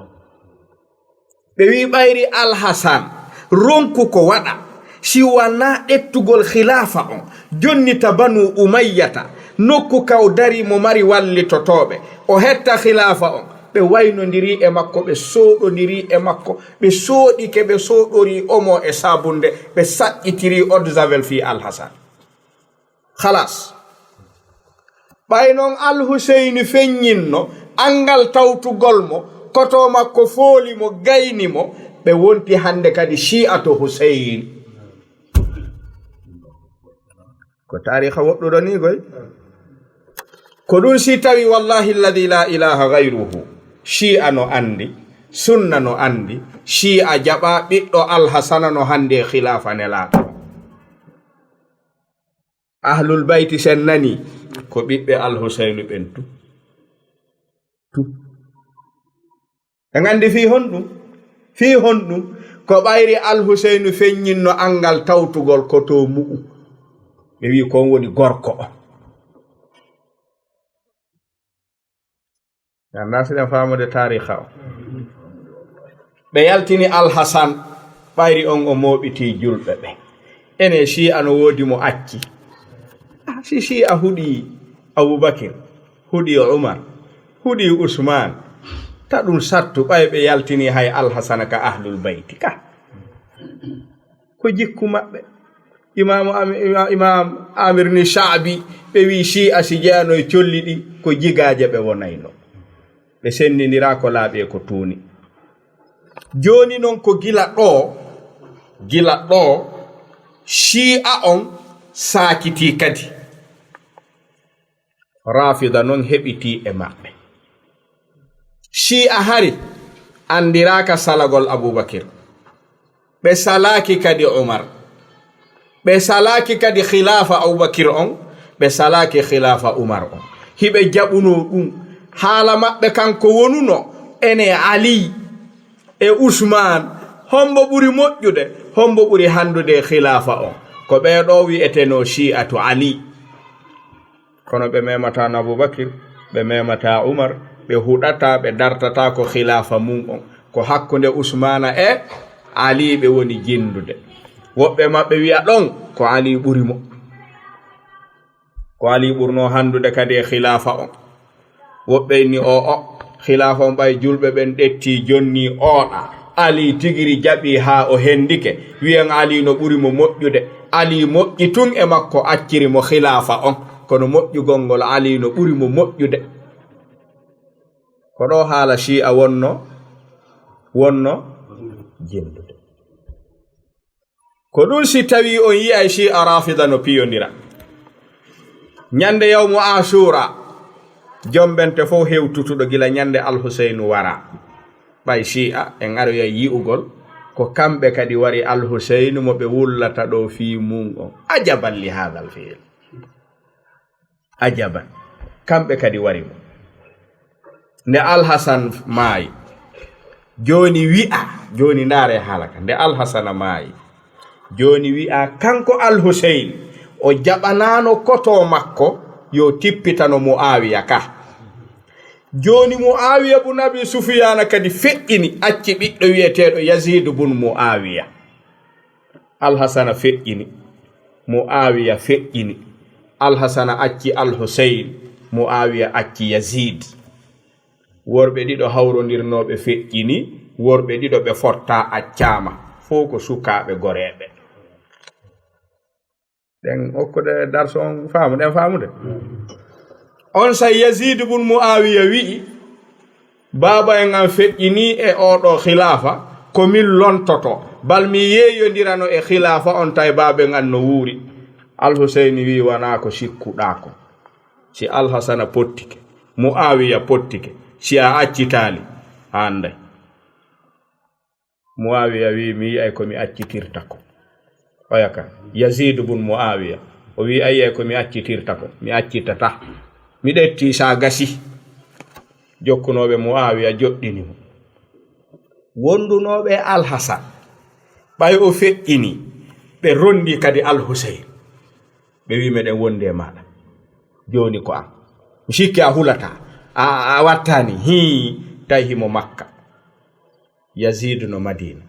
ɓe wi ɓayri Al-Hasan ronku ko waɗa si wana ɗettugol khilafa on jonnita Banu Umayyata nokku kaw dari mo mari wallitotoɓe o hetta khilafa on ɓe waynodiri e makko ɓe soɗodiri e makko ɓe soɗike ɓe soɗori omo e sabunde ɓe saƴƴitiri eau de javel fi Al-Hasan halas ɓay noon Al-Husayni feññinno angal tawtugol mo koto makko fooli mo gayni mo ɓe wonti hande kadi shi'atu Husayn ko tariha woɗɗuɗo ni goy ko ɗum si tawi wallahi alladhi la ilaha ghayruhu shi'a no andi sunna no andi shi'a jaɓa ɓiɗɗo Al-Hasana no hande khilafa nelaɗo ahlul bayti sen nani ko ɓiɓɓe Al-Husayni ɓen tu ngandi fi honɗum ko ɓayri Al-Huseynu feññinno angal tawtugol ko to mu'u ɓe wi kon woni gorko o anda siɗen famude tariha o ɓe yaltini Al-Hasan ɓayri on o moɓiti julɓe ɓe ene Shi'a no wodi mo acci si Shi'a huɗi Abubakar huɗi Umar huɗi Usman ta ɗum sattu ɓay ɓe yaltini hay Al-Hasan ka ahlul bayti ka ko jikku maɓɓe imam Amir ni Sha'bi ɓe wi Shi'a si jeeyano e colli ɗi ko jigaje ɓe wonayno ɓe sendindira ko laaɓi ko tuuni joni noon ko gila ɗo Shi'a on saakiti kadi Rafida noon heɓiti e maɓɓe Shi'a hari andiraka salagol Abubakar ɓe salaki kadi Umar ɓe salaki kadi khilafa Abubakar on ɓe salaki khilafa Umar on hiɓe jaɓuno ɗum haala maɓɓe kanko wonuno ene Ali e Usman hombo ɓuri moƴƴude hombo ɓuri handude khilafa on ko ɓeeɗo wi'eteno Shi'atu Ali kono ɓe memata Abubakar ɓe memata Umar ɓe huɗata ɓe dartata ko khilafa mum on ko hakkunde Usmana e Ali ɓe woni jindude woɓɓe maɓɓe wi'a ɗon ko Ali ɓuri mo ko Ali ɓurno handude kadi e khilafa on woɓɓe ni o khilafa on ɓay julɓe ɓen ɗetti jonni oɗa Ali tigiri jaɓi ha o hendike wi'en Ali no ɓuri mo moƴƴude Ali moƴƴi tun e makko acciri mo khilafa on kono moƴƴugol ngol Ali no ɓuri mo moƴƴude ko ɗo haala Shi'a wonno jendude ko ɗum si tawi on yi'ay Shi'a Rafida no piyondira ñande yawmu Ashura jombente fof hewtutuɗo gila ñande Al-Huseynu wara ɓay Shi'a en aroya yi'ugol ko kamɓe kadi wari Al-Huseynu mo ɓe wullata ɗo fi mum on ajaban li hadal fi'l ajaban kamɓe kadi wari mo nde Al-Hasan maayi joni wi'a joni ndaare halaka nde Al-Hasan maayi joni wi'a kanko Al-Huseyn o jaɓanano koto makko yo tippitano Muawiya ka joni Muawiya bun Abi Sufyan kadi feƴƴini acci ɓiɗɗo wi'eteɗo Yazid bun Muawiya Al-Hasan feƴƴini Muawiya feƴƴini Al-Hasan acci Al-Huseyn Muawiya acci Yazid worɓe ɗiɗo hawrondirnoɓe feƴƴini worɓe ɗiɗo ɓe fotta accama fof ko sukaɓe goreɓe ɗen hokkude darso on faamude on sa Yazid bun Muawiya wi'i baba en an feƴƴini e oɗo khilafa ko min lontoto bal mi yeeyondirano e khilafa on tay baba en an no wuuri Al-Huseyn wi wana ko sikkuɗa ko si Al-Hasan pottike Muawiya pottike si a accitali anday Muawiya wi mi yi'ay ko mi accitirta ko oyaka Yazid bun Muawiya o wi ayay ko mi accitirta ko mi accitata mi ɗetti sa gasi jokkunoɓe Muawiya joɗɗini mo wondunoɓe Al-Hasan ɓay o feƴƴini ɓe rondi kadi Al-Huseyn ɓe wi meɗen wonde maɗa joni ko am mi sikki a hulata a wattani tawi himo Makka Yazid no Madina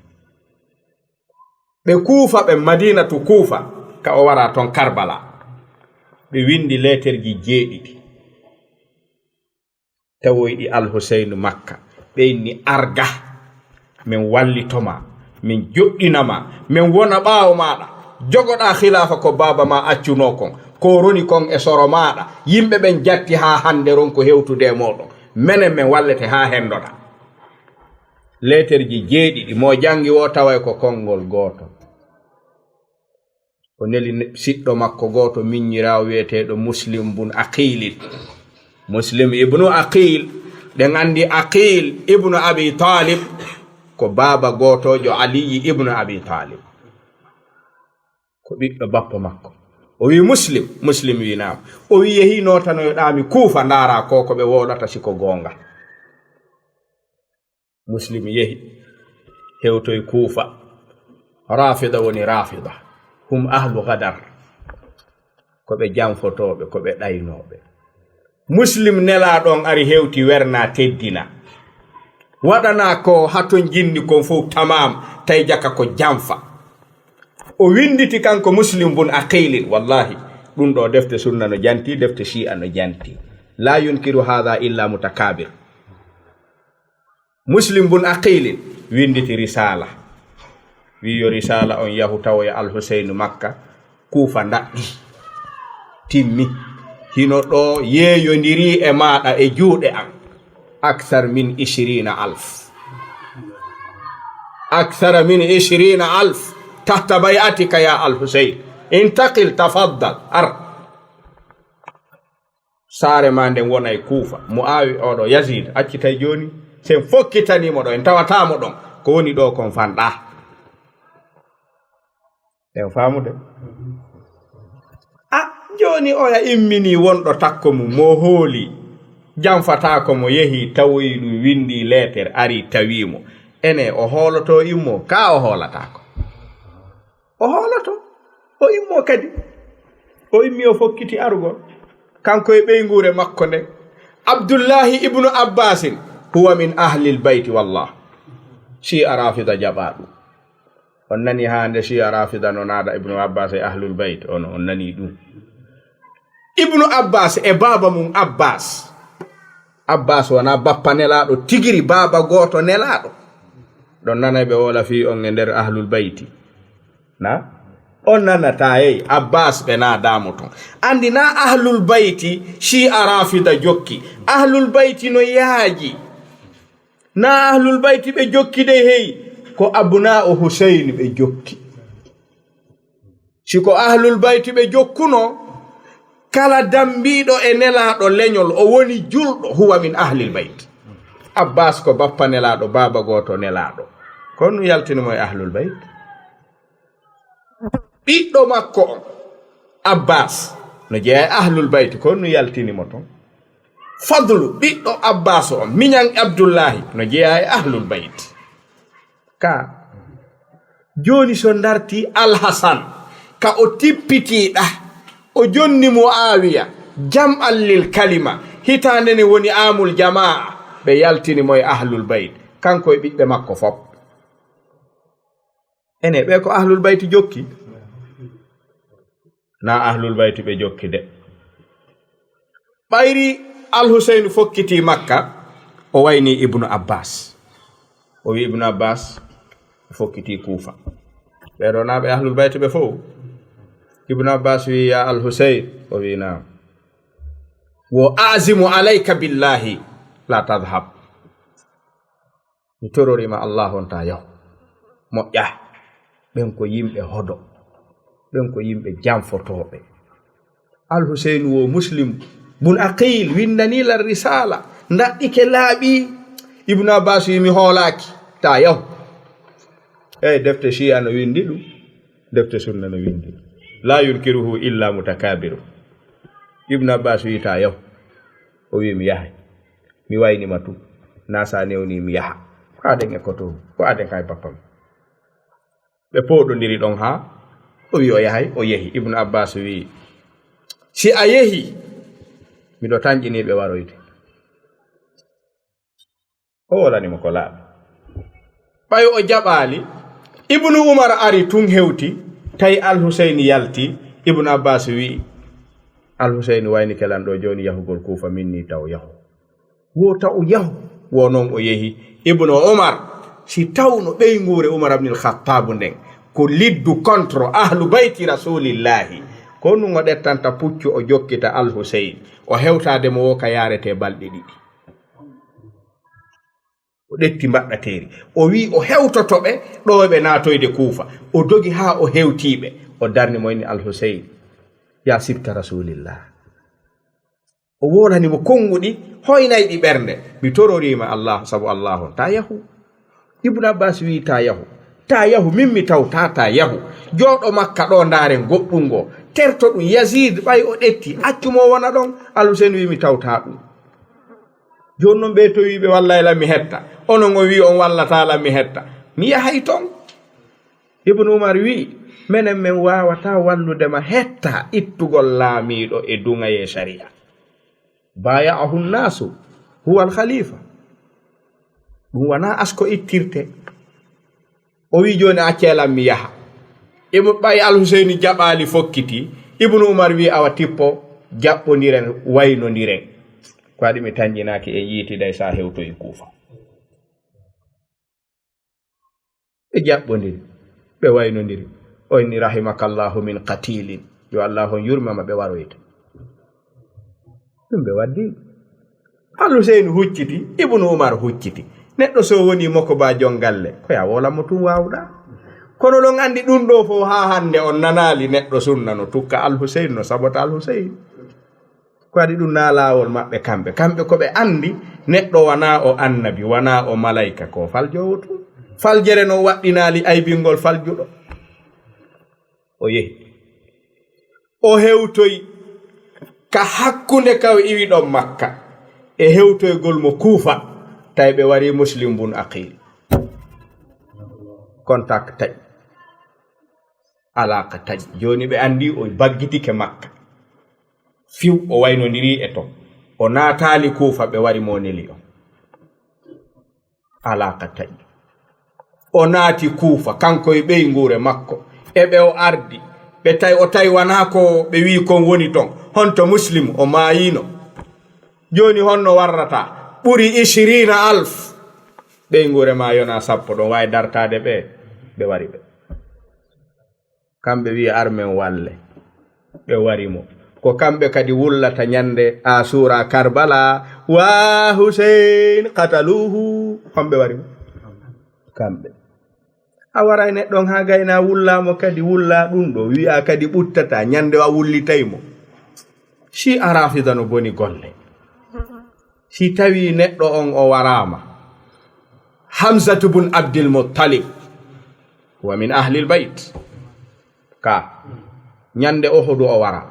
ɓe Kuufa ɓe Madina to Kuufa ka o wara ton Karbala ɓe windi letterji 7 tawoyɗi Al-Huseyn Makka ɓe inni arga min wallitoma min joɗɗinama min wona ɓaawo maɗa jogoɗa khilafa ko baba ma accuno kon ko roni kon e soro maɗa yimɓe ɓen jatti ha hande ron ko hewtude moɗon menen min wallete ha hendoɗa letterji 7 mo jangi wo taway ko konngol goto o neli siɗɗo makko goto miññirawo wiyeteɗo Muslim bun Aqil Muslim ibnu Aqil ɗen andi Aqil ibnu Abi Talib ko baba gotojo Ali ibnu Abi Talib ko ɓiɗɗo bappa makko o wi Muslim wi naam o wi yehi notanoyoɗami Kuufa ndara ko ɓe woɗata siko gonga muslim yehi hewtoy kuufa rafida woni rafida hum ahlu gadar ko ɓe janfotoɓe ko ɓe ɗaynoɓe muslim nelaɗon ari hewti werna teddina waɗana ko haton jinni kon fof tamam tay jaka ko janfa o winditi kanko muslim bun aqilin wallahi ɗum ɗo defte sunna no janti defte shi'a no janti la yunkiru hadha illa mutakabir muslim bun aqilin winditi risala wiyo risala on yahu tawoya al-Husayn makka kuufa ndaɗɗi timmi hino ɗo yeeyondiri e maɗa e juuɗe an akthar min 20,000 akthar min 20,000 tahta bay'atika ya al-Husayn intaqil tafaddal ar saare ma nden wonay kuufa Muawi oɗo Yazid accitay joni sen fokkitanimo ɗo en tawatamo ɗon ko woni ɗo kon fanɗa en famude joni oya immini wonɗo takko mum mo hooli janfatako mo yehi tawoyi ɗum windi letter ari tawimo ene o hooloto immo ka o hoolatako o hooloto o immo kadi o immi o fokkiti arugol kanko e ɓeygure makko nden Abdullahi ibnu Abbasin huwa min ahlil bayti wallah shi'a rafida jaɓaɗum on nani hande shi'a rafida no naada ibnu Abbas e ahlul bayt on nani ɗum ibnu Abbas e baba mum Abbas wona bappa nelaɗo tigiri baba goto nelaɗo ɗon nanaɓe wola fi on e nder ahlul bayti na on nanata yeyi Abbas ɓe na damo ton andi na ahlul bayti shi'a rafida jokki ahlul bayti no yaaji na ahlul bayti ɓe jokki de heyi ko abna'u Husayn ɓe jokki siko ahlul bayti ɓe jokkuno kala dambiɗo e nelaɗo leñol o woni julɗo huwa min ahlil bayt Abbas ko bappa nelaɗo baba goto nelaɗo kono yaltinimo e ahlul bayt ɓiɗɗo makko on Abbas no jeeya ahlul bayt kono yaltinimo ton Fadlu ɓiɗɗo Abbas on miñan Abdullahi no jeeya e ahlul bayt ka joni so darti Al-Hasan ka o tippitiɗa o jonni Muawiya jam'al lil kalima hitande ne woni amul jamaa ɓe yaltini moye ahlul bayt kanko e ɓiɓɓe makko fop ene ɓe ko ahlul bayt jokki na ahlul bayt ɓe jokki de ɓayri al-Husayn fokkiti makka o wayni ibnu Abbas o wi ibnu Abbas fokkiti kuufa ɓeɗo naɓe ahlul bayt ɓe fof ibnu Abbas wi ya al-Husayn o wi na wo azimu alayka billahi la tadhhab mi tororima Allah on ta yahu moƴƴa ɓen ko yimɓe hodo ɓen ko yimɓe janfotoɓe al-Husayn wo muslim bun aqil windanila risala ndaɗɗike laaɓi ibnu Abbas wi mi hoolaki ta yahu defte shi'a no windi ɗum defte sunna no windi la yunkiruhu illa mutakabiru ibnu Abbas wi ta yahu o wi mi yahay mi waynima tu nasa newni mi yaha ko aden e koto ko aden kay bappam ɓe poɗodiri ɗon ha o wi o yahay o yehi ibnu Abbas wi si a yehi miɗo tanƴiniɓe waroyde o wolanimo ko laaɓi ɓay o jaɓali ibnu Umar ari tun hewti tawi al-Husayn yalti ibnu Abbas wi al-Husayn wayni kelanɗo joni yahugol kuufa minni taw yahu wo taw yahu wo noon o yehi ibnu Umar si tawno ɓeygure Umar ibn al-Khattab nden ko liddu contre ahlu bayti rasulillahi ko nun o ɗettanta puccu o jokkita al-Husayn o hewtade mo wo ka yarete balɗe ɗiɗi o ɗetti mbaɗɗateri o wi o hewtotoɓe ɗo ɓe natoyde kuufa o dogi ha o hewtiɓe o darni moyni al-Husayn ya sibta rasulillah o wolanimo konguɗi hoynayɗi ɓernde mi tororima Allah sabu Allah on ta yahu ibnu Abbas wi ta yahu min mi tawta ta yahu joɗo makka ɗo ndaren goɗɗum ngo terto ɗum Yazid ɓay o ɗetti accumo wona ɗon al-Husayn wi mi tawta ɗum jonnon ɓe to wiɓe wallahi la mi hetta onon o wi on wallata la mi hetta mi yahay ton ibnu umar wi menen men wawata walludema hetta ittugol laamiɗo e dungaye sharia baya'ahu nnasu huwa alkhalifa ɗum wona asko ittirte o wi joni accelam mi yaha ɓay alhuseini jaɓali fokkiti ibnu umar wi awa tippo jaɓɓodiren waynodiren ko waɗi mi tañƴinaki e yiitiday sa hewtoyi kuufa ɓe jaɓɓodiri ɓe waynodiri o inni rahimakallahu min qatilin yo allah on yurmama ɓe waroyta ɗum ɓe waddi alhuseinu hucciti ibnu umar hucciti neɗɗo so woni moko ba jongalle ko ya wolamo tum wawɗa kono ɗon andi ɗum ɗo fo ha hande on nanali neɗɗo sunna no tukka alhusein no sabota alhusein ko waɗi ɗum na lawol maɓɓe kamɓe koɓe andi neɗɗo wana o annabi wana o malaika ko faljowo tum faljere no waɗɗinali aybingol faljuɗo o yehi o hewtoyi ka hakkunde kaw iwi ɗon makka e hewtoygol mo kuufa tawi ɓe wari muslim bun aqil contact taƴi alaka taƴi joni ɓe andi o baggitike makka fiw o waynodiri e to o naatali kuufa ɓe wari mo neli o alaka taƴi o naati kuufa kanko e ɓey nguure makko eɓe o ardi ɓe tawi o tawi wona ko ɓe wi kon woni ton honto muslim o maayino joni honno warrata ɓuri 20,000 ɓey nguure ma yona 10 ɗon wawi dartade ɓe wari ɓe kamɓe wi armen walle ɓe wari mo ko kamɓe kadi wullata ñande asura karbala wa husein qataluhu kamɓe wari mo kamɓe a wara neɗɗon ha gayna wullamo kadi wulla ɗum ɗo wi'a kadi ɓuttata ñande a wullitaymo si a rafida no boni golle si tawi neɗɗo on o warama hamzatu bun abdil muttalib wa min ahlil bayt ka ñande o hoɗu o wara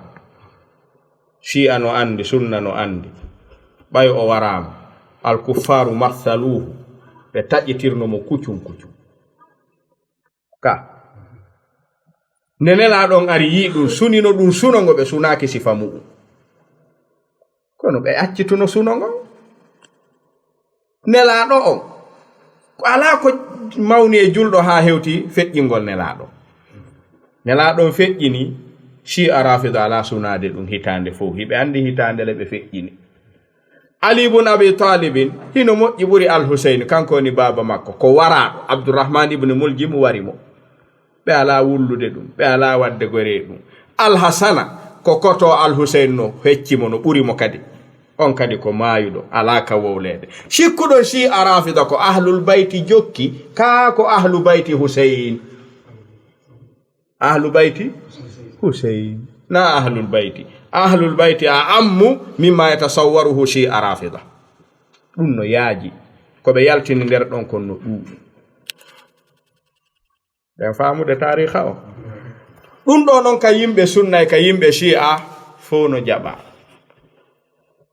shi'a no andi sunna no andi ɓay o warama alkuffaru mathaluhu ɓe taƴƴitirnomo kuccum ka nde nelaɗon ari yi ɗum sunino ɗum sunogo ɓe sunaki sifa muɗum kono ɓe accituno sunogo nelaɗo on ala ko mawni e julɗo ha hewti feƴƴingol nelaɗon feƴƴini shi'a rafida ala sunade ɗum hitande fof hiɓe andi hitande le ɓe feƴƴini ali ibn abi talibin hino moƴƴi ɓuri alhusein kanko woni baba makko ko waraɗo abdourahman ibne muljim wari mo ɓe ala wullude ɗum ɓe ala wadde gore ɗum alhasana ko koto alhusein no feccimo no ɓurimo kadi on kadi ko maayuɗo ala ka wowlede sikkuɗon si a rafida ko ahlul bayti jokki ka ko ahlu bayti husein na ahlul bayti a ammu mimma yatasawwaruhu si a rafida ɗum no yaaji koɓe yaltini nder ɗon kon no ɗuuɗi ɓen faamude tariha o ɗum ɗo noon ka yimɓe sunna ka yimɓe shi'a fo no jaɓa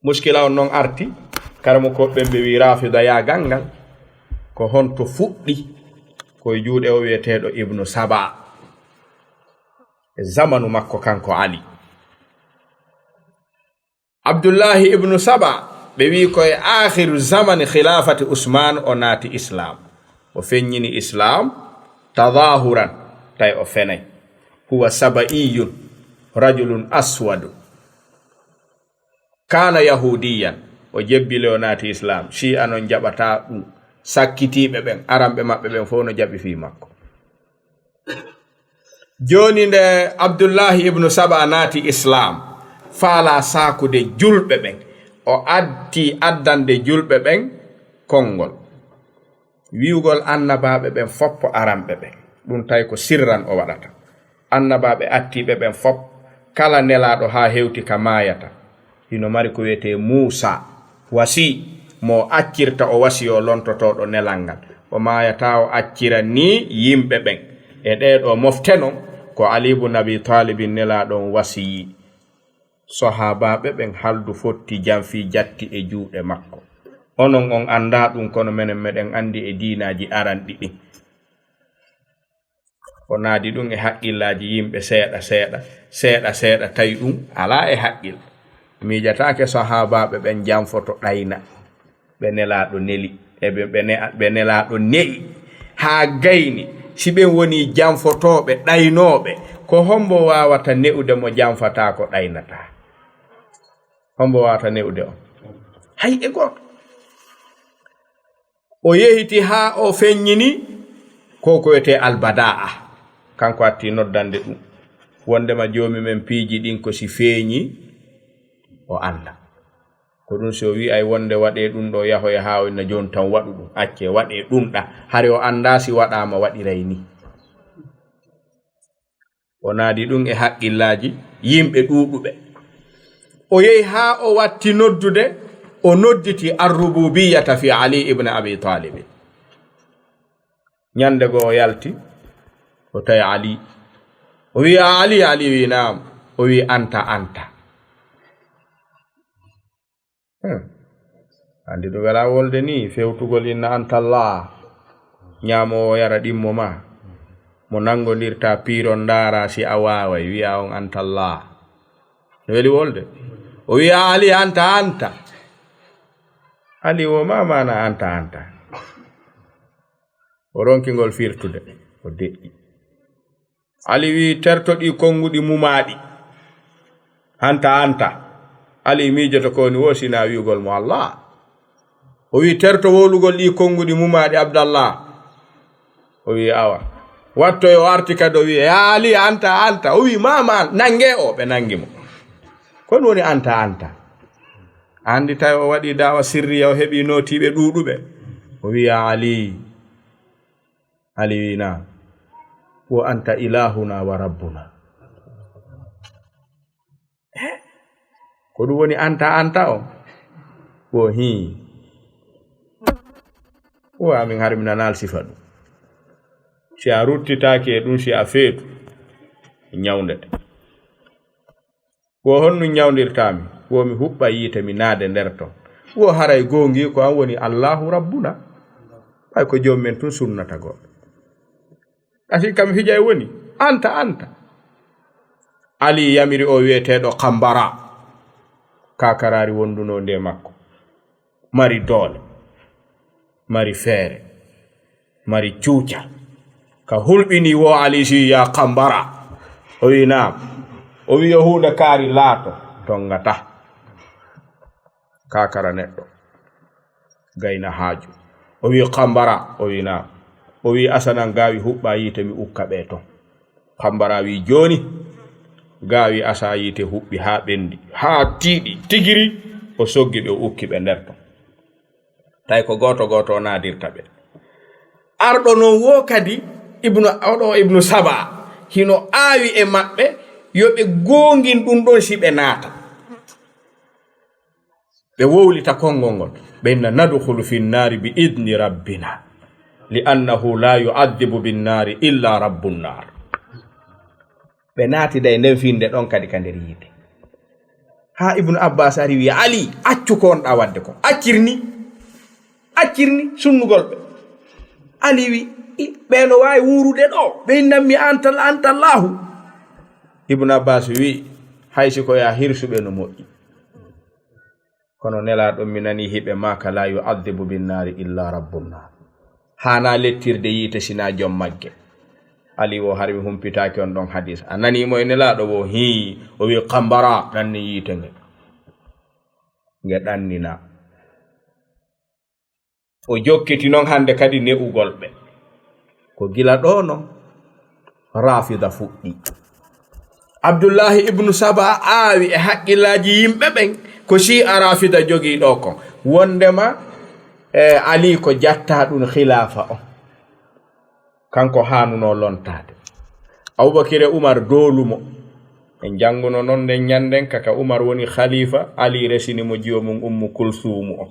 muskila on noon arti karamo koɓɓe ɓe wi rafida ya gangal ko honto fuɗɗi koye juuɗe o wiyeteɗo ibnu saba e zamanu makko kanko ali abdullahi ibnu saba ɓe wi koye akhiru zamani khilafati usman o naati islam o feññini islam tadahuran tay o fenay huwa sabaiyun rajulun aswadu kana yahudiyan o jebbile o naati islam shi'a non jaɓata ɗum sakkitiɓe ɓen aramɓe maɓɓe ɓen fof no jaɓi fi makko joni nde abdullahi ibnu saba naati islam faala sakude julɓe ɓen o addande julɓe ɓen konngol wiwgol annabaɓe ɓen foppo aramɓe ɓen ɗum tawi ko sirran o waɗata annabaɓe attiɓe ɓen fop kala nelaɗo ha hewti ka mayata hino mari ko wiyete Musa wasi mo accirta o wasi o lontotoɗo nelal ngal o mayata o accira ni yimɓe ɓen e ɗeɗo moftenon ko Ali ibn Abi Talib nelaɗon wasiyi sahabaɓe ɓen haldu fotti janfi jatti e juuɗe makko onon on anda ɗum kono menen meɗen andi e diinaji aranɗi ɗin o naadi ɗum e haqqillaji yimɓe seeɗa tawi ɗum ala e haqqil miijatake sahabaɓe ɓen janfoto ɗayna ɓe nelaɗo neli ɓe nelaɗo ne'i ha gayni si ɓen woni janfotoɓe ɗaynoɓe ko hombo wawata ne'ude mo janfata ko ɗaynata hombo wawata ne'ude o hay e goto o yehiti ha o feññini ko koyete albada'a kanko atti noddande ɗum wondema joomi men piiji ɗin ko si feeñi o anda ko ɗum so wi ay wonde waɗe ɗum ɗo yahoya ha na jon tan waɗu ɗum acce waɗe ɗum ɗa hare o anda si waɗama waɗiray ni o naadi ɗum e haqqillaji yimɓe ɗuɗuɓe o yehi ha o watti noddude o nodditi arrububiyata fi ali ibn abi talib ñande go o yalti o tawi ali o wi ali wi naam o wi anta andi ɗum wela wolde ni fewtugol inna antallah ñamowo yara ɗimmo ma mo nangodirta piiron ndara si a waway wiya on antallah no weli wolde o wiya ali anta ali wo ma mana anta o ronkingol firtude o deƴƴi ali wi tertoɗi konguɗi mumaɗi anta ali miijoto ko ni wosina wiugol mo Allah o wi terto wolugol ɗi konguɗi mumaɗi abdallah o wi awa watto o arti kadi o wi ya ali anta o wi mama nange o ɓe nangi mo kon woni anta andi tawi o waɗi dawa sirriya o heɓi notiɓe ɗuɗuɓe o wi ya ali wi na wo anta ilahuna wa rabbuna ko ɗum woni anta o wo hi o amin har mi nanal sifa ɗum si a ruttitaki e ɗum si a feetu ñawndete wo honnu ñawdirtami wo mi huɓɓa yiite mi naade nder ton wo haray gongi ko an woni allahu rabbuna ɓay ko joom men tun sunnata goɗɗo asi kam hija e woni anta ali yamiri o wiyeteɗo kambara kakarari wonduno nde makko mari doole mari feere mari cuuca ka hulɓini wo ali si ya kambara o wi naam o wi hunde kaari laato tongata kakara neɗɗo gayna haaju o wi kambara o wi naam o wi asanan gaawi huɓɓa yiite mi ukka ɓe ton kambara wi joni gaawi asa yiite huɓɓi ha ɓendi ha tiiɗi tigiri o soggi ɓe o ukki ɓe nder ton tawi ko goto o naadirta ɓe arɗo non wo kadi ibnu saba hino aawi e maɓɓe yoɓe gongin ɗum ɗon si ɓe naata ɓe wowlita konngol ngol ɓenna nadkhulu fi nnari bi idni rabbina li annahu la yu'adhibu bin nari illa rabbun nar ɓe naatida e nden finde ɗon kadi ka nder yiite ha ibnu abbas ari wi ali accu ko onɗa wadde ko accirni sunnugol ɓe ali wi ɓeno wawi wurude ɗo ɓe nammi antallahu ibnu abbas wi haysi ko ya hirsuɓe no moƴƴi kono nelaɗo mi nani hiɓe maka la yu'adhibu bin nari illa rabbun nar hana lettirde yiite sina joom magge ali wo har mi humpitaki on ɗon hadis a nanimo e nelaɗo wo o wi kambara ɗanni yiite nge ɗannina o jokkiti noon hande kadi ne'ugol ɓe ko gila ɗo non rafida fuɗɗi abdullahi ibnu saba aawi e haqqillaji yimɓe ɓen ko si a rafida jogii ɗo kon wondema ali ko jatta ɗum khilafa on kanko hanuno lontade abubakire umar dolumo en janguno non nden ñanden kaka umar woni khalifa ali resini mo jiwo mum ummu kulsumu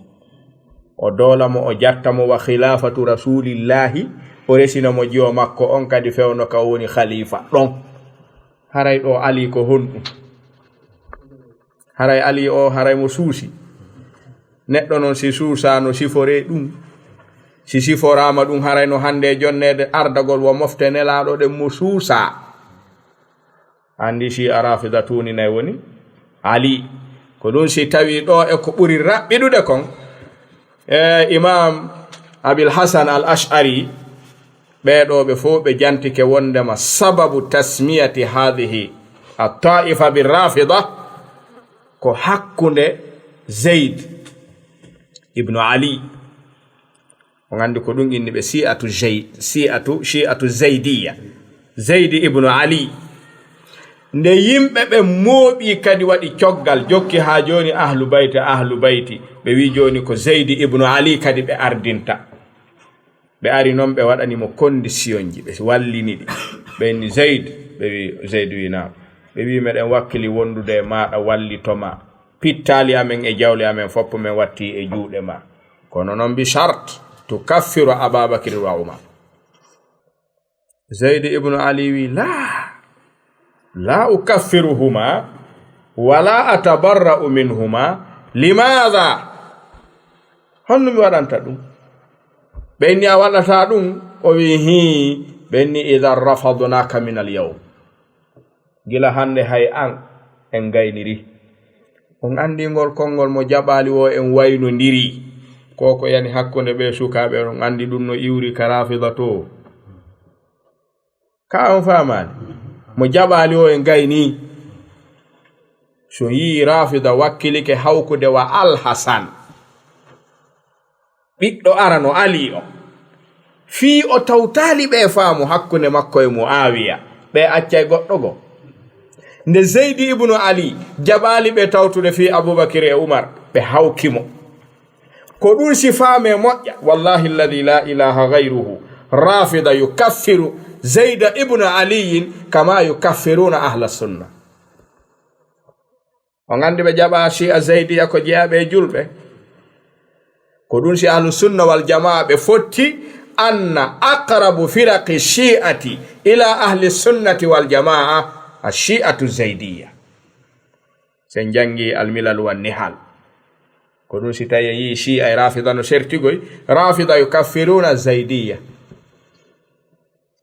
o dolamo o jattamo wa khilafatu rasulillahi o resina mo jiwo makko on kadi fewno ka woni khalifa ɗon haray ɗo ali ko honɗum haray ali o haray mo suusi neɗɗo noon si suusano sifore ɗum si siforama ɗum harayno hande jonnede ardagol wo mofte nelaɗo ɗen mo suusa andi si a rafida tuninayi woni ali ko ɗum si tawi ɗo e ko ɓuri raɓɓiɗude kon imam abil hasan al ash'ari ɓeɗo ɓe fof ɓe jantike wondema sababu tasmiyati hadihi at-ta'ifa bir rafida ko hakkunde zayd ibnu ali on andi ko ɗum inni ɓe shi'atu zaydiya zayd ibnu ali nde yimɓe ɓe mooɓi kadi waɗi coggal jokki ha joni ahlu bayti ɓe wi joni ko zayd ibnu ali kadi ɓe ardinta ɓe ari noon ɓe waɗanimo condition ji ɓe walliniɗi ɓe inni zayd ɓe wi zayd wi naam ɓe wi meɗen wakkili wondude e maɗa wallitoma pittali amen e jawle amen fopp men watti e juuɗe ma kono noon bi charte tukaffiru ababakir wa umar zayd ibnu ali wi la ukaffiruhuma wala atabarra'u minhuma limadha honno mi waɗanta ɗum ɓenni a waɗata ɗum o wi ɓenni idha rafadnaka min al yawm gila hande hay an en gayniri on andingol konngol mo jaɓali o en waynodiri koko yani hakkunde ɓe sukaɓe on andi ɗum no iwri ka rafida to ka on famani mo jaɓali o en gayni so yi rafida wakkilike hawkude wa al hasan ɓiɗɗo arano ali o fii o tawtali ɓe faamu hakkunde makko e muawiya ɓe accay goɗɗo go nde zeydi ibnu ali jaɓali ɓe tawtude fi aboubakir e umar ɓe hawkimo ko ɗum si faame moƴƴa wallahi alladi la ilaha gayruhu rafida yukaffiru zeyda ibnu aliyin kama yukaffiruna ahla sunna on andi ɓe jaɓa si a zeydiya ko jeyaɓe julɓe ko ɗum si ahlu sunna wal jamaa ɓe fotti anna aqrabu firaqi shi'ati ila ahli sunnati wal jamaa الشيعة الزيدية سنجنجي الملل والنحل كنون ستايي شيعة رافضة نسرتقوي رافضة يكفرون الزيدية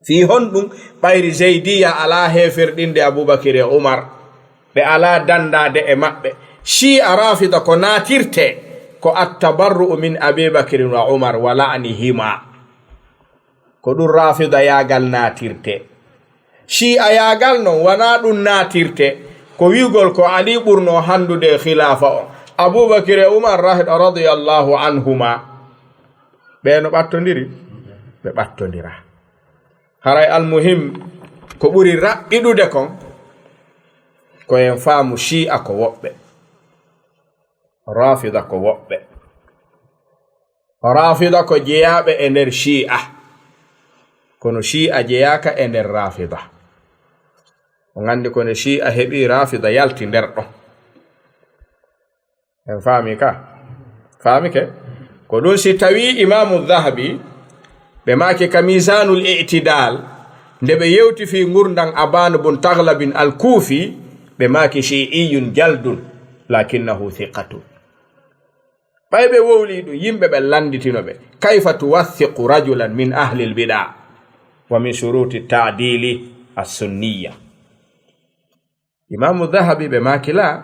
في هندون باير زيدية على هفر دين دي أبو بكر عمر بي على دندا دي أمك شيعة رافضة كو ناتيرتي كو التبرؤ من أبي بكر وعمر ولعنهما كنون رافضة ياغل ناتيرتي shi a yagal non wana ɗum natirte ko wigol ko ali ɓurno handude khilafa o aboubakir e umar radiyallahu anhuma ɓe no ɓattodiri ɓe ɓattodira haray almuhim ko ɓuri raɓɓiɗude kon ko en faamu shi'a ko woɓɓe rafida ko woɓɓe rafida ko jeyaɓe e nder shi'a kono shi'a jeyaka e nder rafida on andi kono shi'a heɓi rafida yalti nder ɗo en faami ka faami ke ko ɗum si tawi imamu dhahabi ɓe maki ka misanul i'tidal nde ɓe yewti fi gurdan aban bun taglabin al kufi ɓe maki shi'iyun jaldun lakinnahu thiqatun ɓay ɓe wowli ɗum yimɓe ɓe landitino ɓe kayfa tuwathiqu rajulan min ahli lbida wa min shuruti ta'dili as-sunniya imamu dhahabi ɓe maki la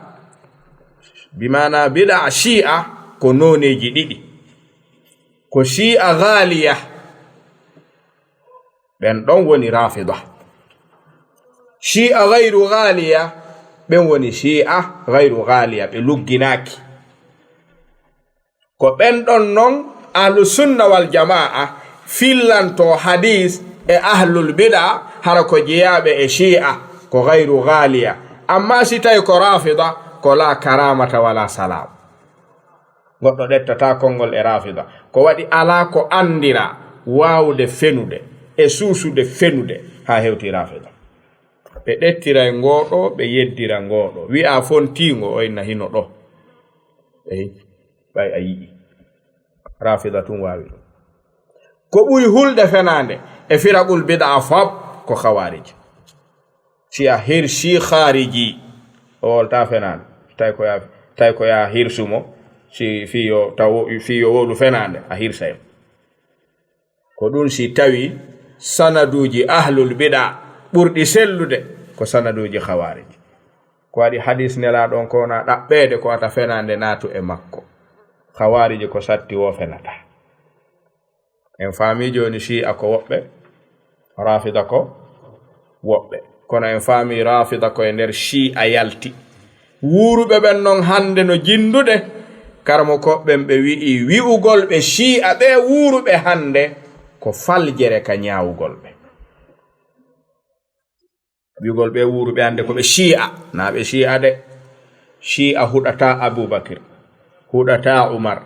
bimana bida shi'a ko noneji ɗiɗi ko shi'a ghaliya ɓen ɗon woni rafida shi'a ghayru ghaliya ɓen woni shi'a ghayru ghaliya ɓe lugginaki ko ɓen ɗon non ahlu sunna wal jamaa fillanto hadis e ahlul bida hara ko jeyaɓe e shi'a ko ghayru ghaliya amma si tawi ko rafida ko la karamata wala salam goɗɗo ɗettata konngol e rafida ko waɗi ala ko andira wawde fenude e suusude fenude ha hewti rafida ɓe ɗettira e ngoɗo ɓe yeddira ngoɗo wi'a fontigo o inna hino ɗo ɓay a yi'i rafida tum wawi ɗum ko ɓuri hulde fenande e firaqul bid'a fab ko khawarij si a hirsi khariji o wolta fenande tawi ko ya hirsumo si fiyo wolu fenande a hirsaymo ko ɗum si tawi sanaduji ahlul bida ɓurɗi sellude ko sanaduji khawariji ko waɗi hadis nelaɗon ko wona ɗaɓɓede ko wata fenande naatu e makko khawariji ko satti wo fenata en faami joni shi'a ko woɓɓe rafida ko woɓɓe kono en faami rafida ko e nder shi'a yalti wuuruɓe ɓen noon hande no jindude karmo koɓɓen ɓe wi'i wi'ugol ɓe shi'a ɓe wuuruɓe hande ko faljere ka ñaawugol ɓe wi'ugol ɓe wuuruɓe hande ko ɓe shi'a na ɓe shi'a de shi'a huɗata Abubakar huɗata Umar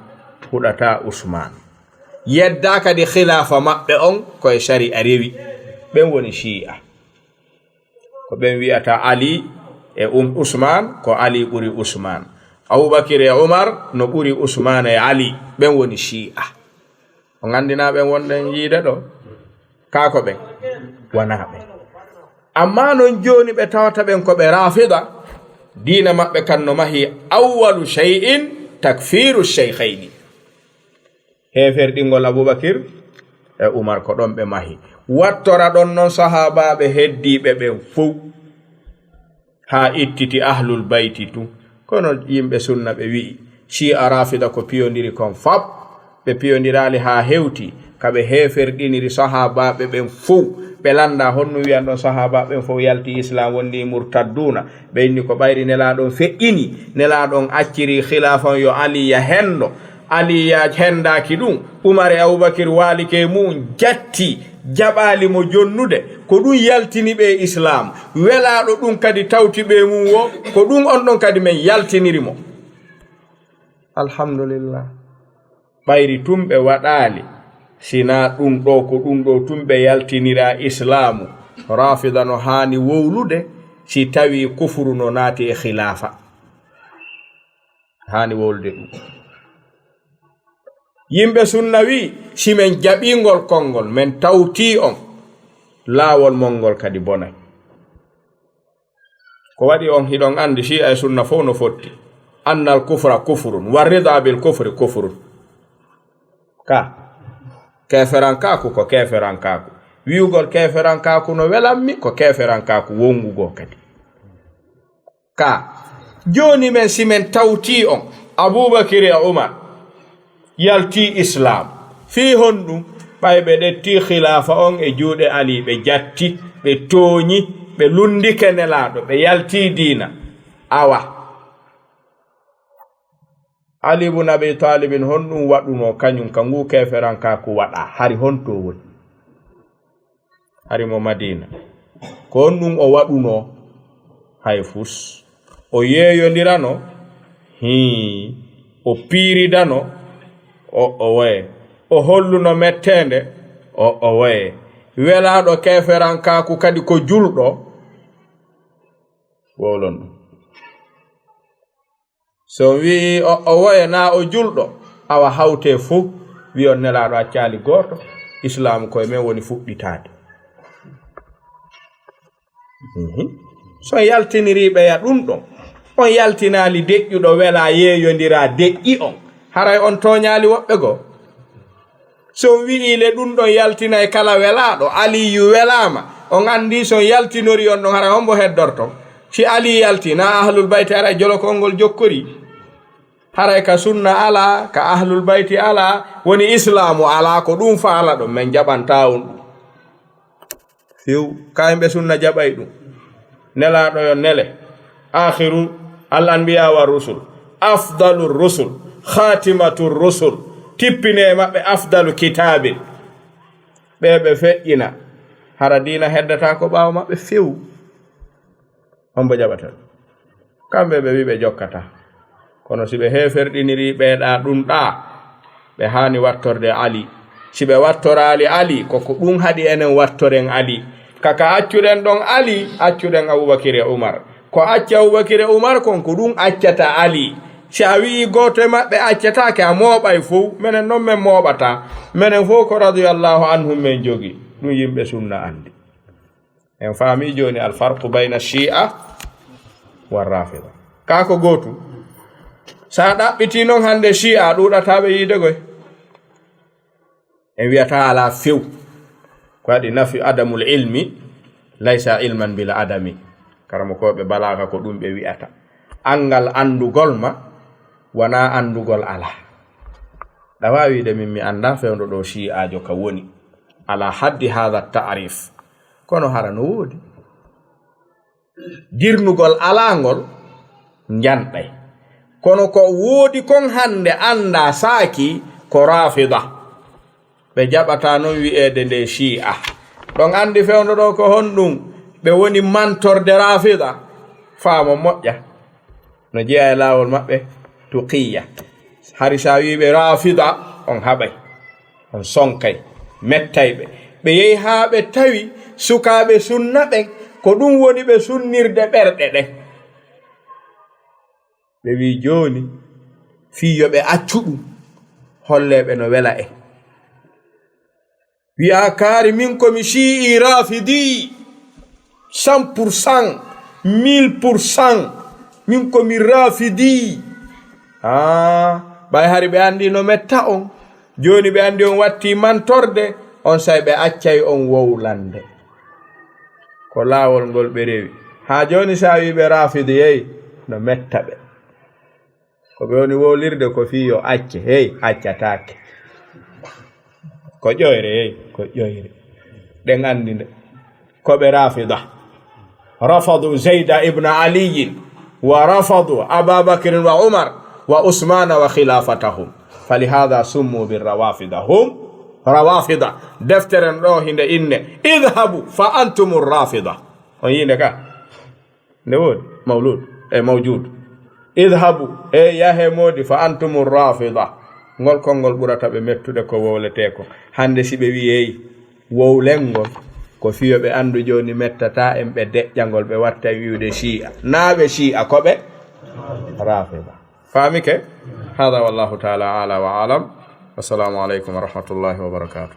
huɗata Usman yedda kadi khilafa maɓɓe on koye shari'a rewi ɓen woni shi'a ko ɓen wi'ata Ali e Usman ko Ali ɓuri Usman Abubakar e Umar no ɓuri Usman e Ali ɓen woni shi'a o gandina ɓen wonɗen yiide ɗo kako ɓen wona ɓen amma non joni ɓe tawata ɓen ko ɓe rafida diina maɓɓe kan no mahi awwalu shay'in takfiru shaykhayni heferɗingol Abubakar e Umar ko ɗon ɓe mahi wattora ɗon noon sahabaɓe heddiɓe ɓen fof ha ittiti ahlul bayti tu kono yimɓe sunna ɓe wi'i shi'a rafida ko piyodiri kon fab ɓe piyodirali ha hewti kaɓe heferɗiniri sahabaɓe ɓen fof ɓe landa honno wiyan ɗon sahabaɓen fof yalti islam wondi murtadduna ɓe inni ko ɓayri nelaɗon feƴƴini nelaɗon acciri khilafan yo aliya hendo aliya hendaki ɗum Umar e Abubakar walike mum jatti jaɓali mo jonnude ko ɗum yaltini ɓe islam welaɗo ɗum kadi tawti ɓe mum wo ko ɗum on ɗon kadi men yaltiniri mo alhamdulillah ɓayri tum ɓe waɗali sina ɗum ɗo ko ɗum ɗo tum ɓe yaltinira islamu rafida no hani wowlude si tawi kufuru no naati e khilafa hani wowlude ɗum yimɓe sunna wi si men jaɓingol konngol men tawti on laawol mongol kadi bonay ko waɗi on hiɗon andi shi'a e sunna fof no fotti annal kufra kufrun warrida bil kufri kufrun ka keferankaku ko keferankaku wi'ugol keferankaku no welanmi ko keferankaku wongugo kadi ka joni men si men tawti on Abubakar e Umar yalti islam fi honɗum ɓayɓe ɗetti khilafa on e juuɗe Ali ɓe jatti ɓe tooñi ɓe lundike nelaɗo ɓe yalti diina awa Ali ibn Abi Talibin honɗum waɗuno kañum ka ngu keferankaku waɗa hari honto woni hari mo Madina ko honɗum o waɗuno hay fus o yeeyodirano o piiridano o waye o holluno mettende o waye welaɗo keferankaku kadi ko julɗo wolon ɗum so wi o waye na o julɗo awa hawte fof wi on nelaɗo accali goto islam koye men woni fuɗɗitade so yaltiniriɓe ya ɗum ɗon on yaltinali deƴƴuɗo wela yeeyodira deƴƴi on haray on toñali woɓɓe go so wi'ile ɗum ɗon yaltina e kala welaɗo Aliyu welama on andi so yaltinori on ɗon haray hombo heddorto si Ali yalti na ahlul bayti ara jolo kongol jokkori haray ka sunna ala ka ahlul bayti ala woni islamu ala ko ɗum faala ɗon men jaɓanta on ɗum few kayɓe sunna jaɓay ɗum nelaɗo yo nele akhiru al anbiya wa rusul afdalur rusul khatimatur rusul tippine maɓɓe afdalu kitabin ɓeɓe feƴƴina hara dina heddata ko ɓawo maɓɓe few on bo jaɓata kamɓe ɓe wi ɓe jokkata kono si ɓe heferɗiniri ɓeeɗa ɗum ɗa ɓe hani wattorde Ali si ɓe wattorali Ali koko ɗum haɗi enen wattoren Ali kaka accuɗen ɗon Ali accuɗen Abubakar e Umar ko acca Abubakar e Umar kon ko ɗum accata Ali si a wi goto e maɓɓe accatake a mooɓay fof minen noon men mooɓata minen fof ko radiyallahu anhum men jogi ɗum yimɓe sunna andi en faami joni alfarqu bayna shi'a wa rafida kako gotu sa ɗaɓɓiti noon hande shi'a ɗuɗataɓe yiide goy en wiyata ala few ko waɗi nafi adamul ilmi laysa ilman bila adami karamo koɓe balaga ko ɗum ɓe wi'ata angal andugol ma wona andugol ala ɗa wawi wiide min mi anda fewndo ɗo shi'ajo ka woni ala haddi hadha ta'rif kono hara no woodi dirnugol alangol njanɗay kono ko woodi kon hande anda saaki ko rafida ɓe jaɓata noon wi'ede nde shi'a ɗon andi fewndo ɗo ko honɗum ɓe woni mantorde rafida faamo moƴƴa no jeeya e laawol maɓɓe tuqiya hari sa wiɓe rafida on haɓay on sonkay mettayɓe ɓe yehi haa ɓe tawi sukaaɓe sunna ɓen ko ɗum woni ɓe sunnirde ɓerɗe ɗen ɓe wi jooni fiyoɓe accu ɗum holleɓe no wela en wi'a kaari min komi shi'i rafidi 100% 1000% min komi rafidi ɓay hari ɓe andi no metta on joni ɓe andi on watti mantorde on say ɓe accay on wowlande ko laawol ngol ɓe rewi ha joni sa wi ɓe rafidi yeyi no metta ɓe ko ɓe woni wowlirde ko fiyo acce hey accatake ko ƴoyre hey ko ƴoyre ɗen andi nde ko ɓe rafida rafadu zeyda ibna aliyin wa rafadu ababakrin wa umar wa usmana wa khilafatahum falihada summu birrawafida hum rawafida defteren ɗo hinde inne idhabu fa antum rafida on yinde ka nde woodi mawlud e mawjud idhabu e yahe modi fa antum rafida ngol konngol ɓurata ɓe mettude ko wowlete ko hande si ɓe wiyeyi wowlengol ko fiyoɓe andu joni mettata en ɓe deƴƴangol ɓe watta wiwde shi'a naaɓe shi'a koɓe rafida famike hada wallahu taala ala wa alam wassalamu aleykum wa rahmatullahi wa barakatuh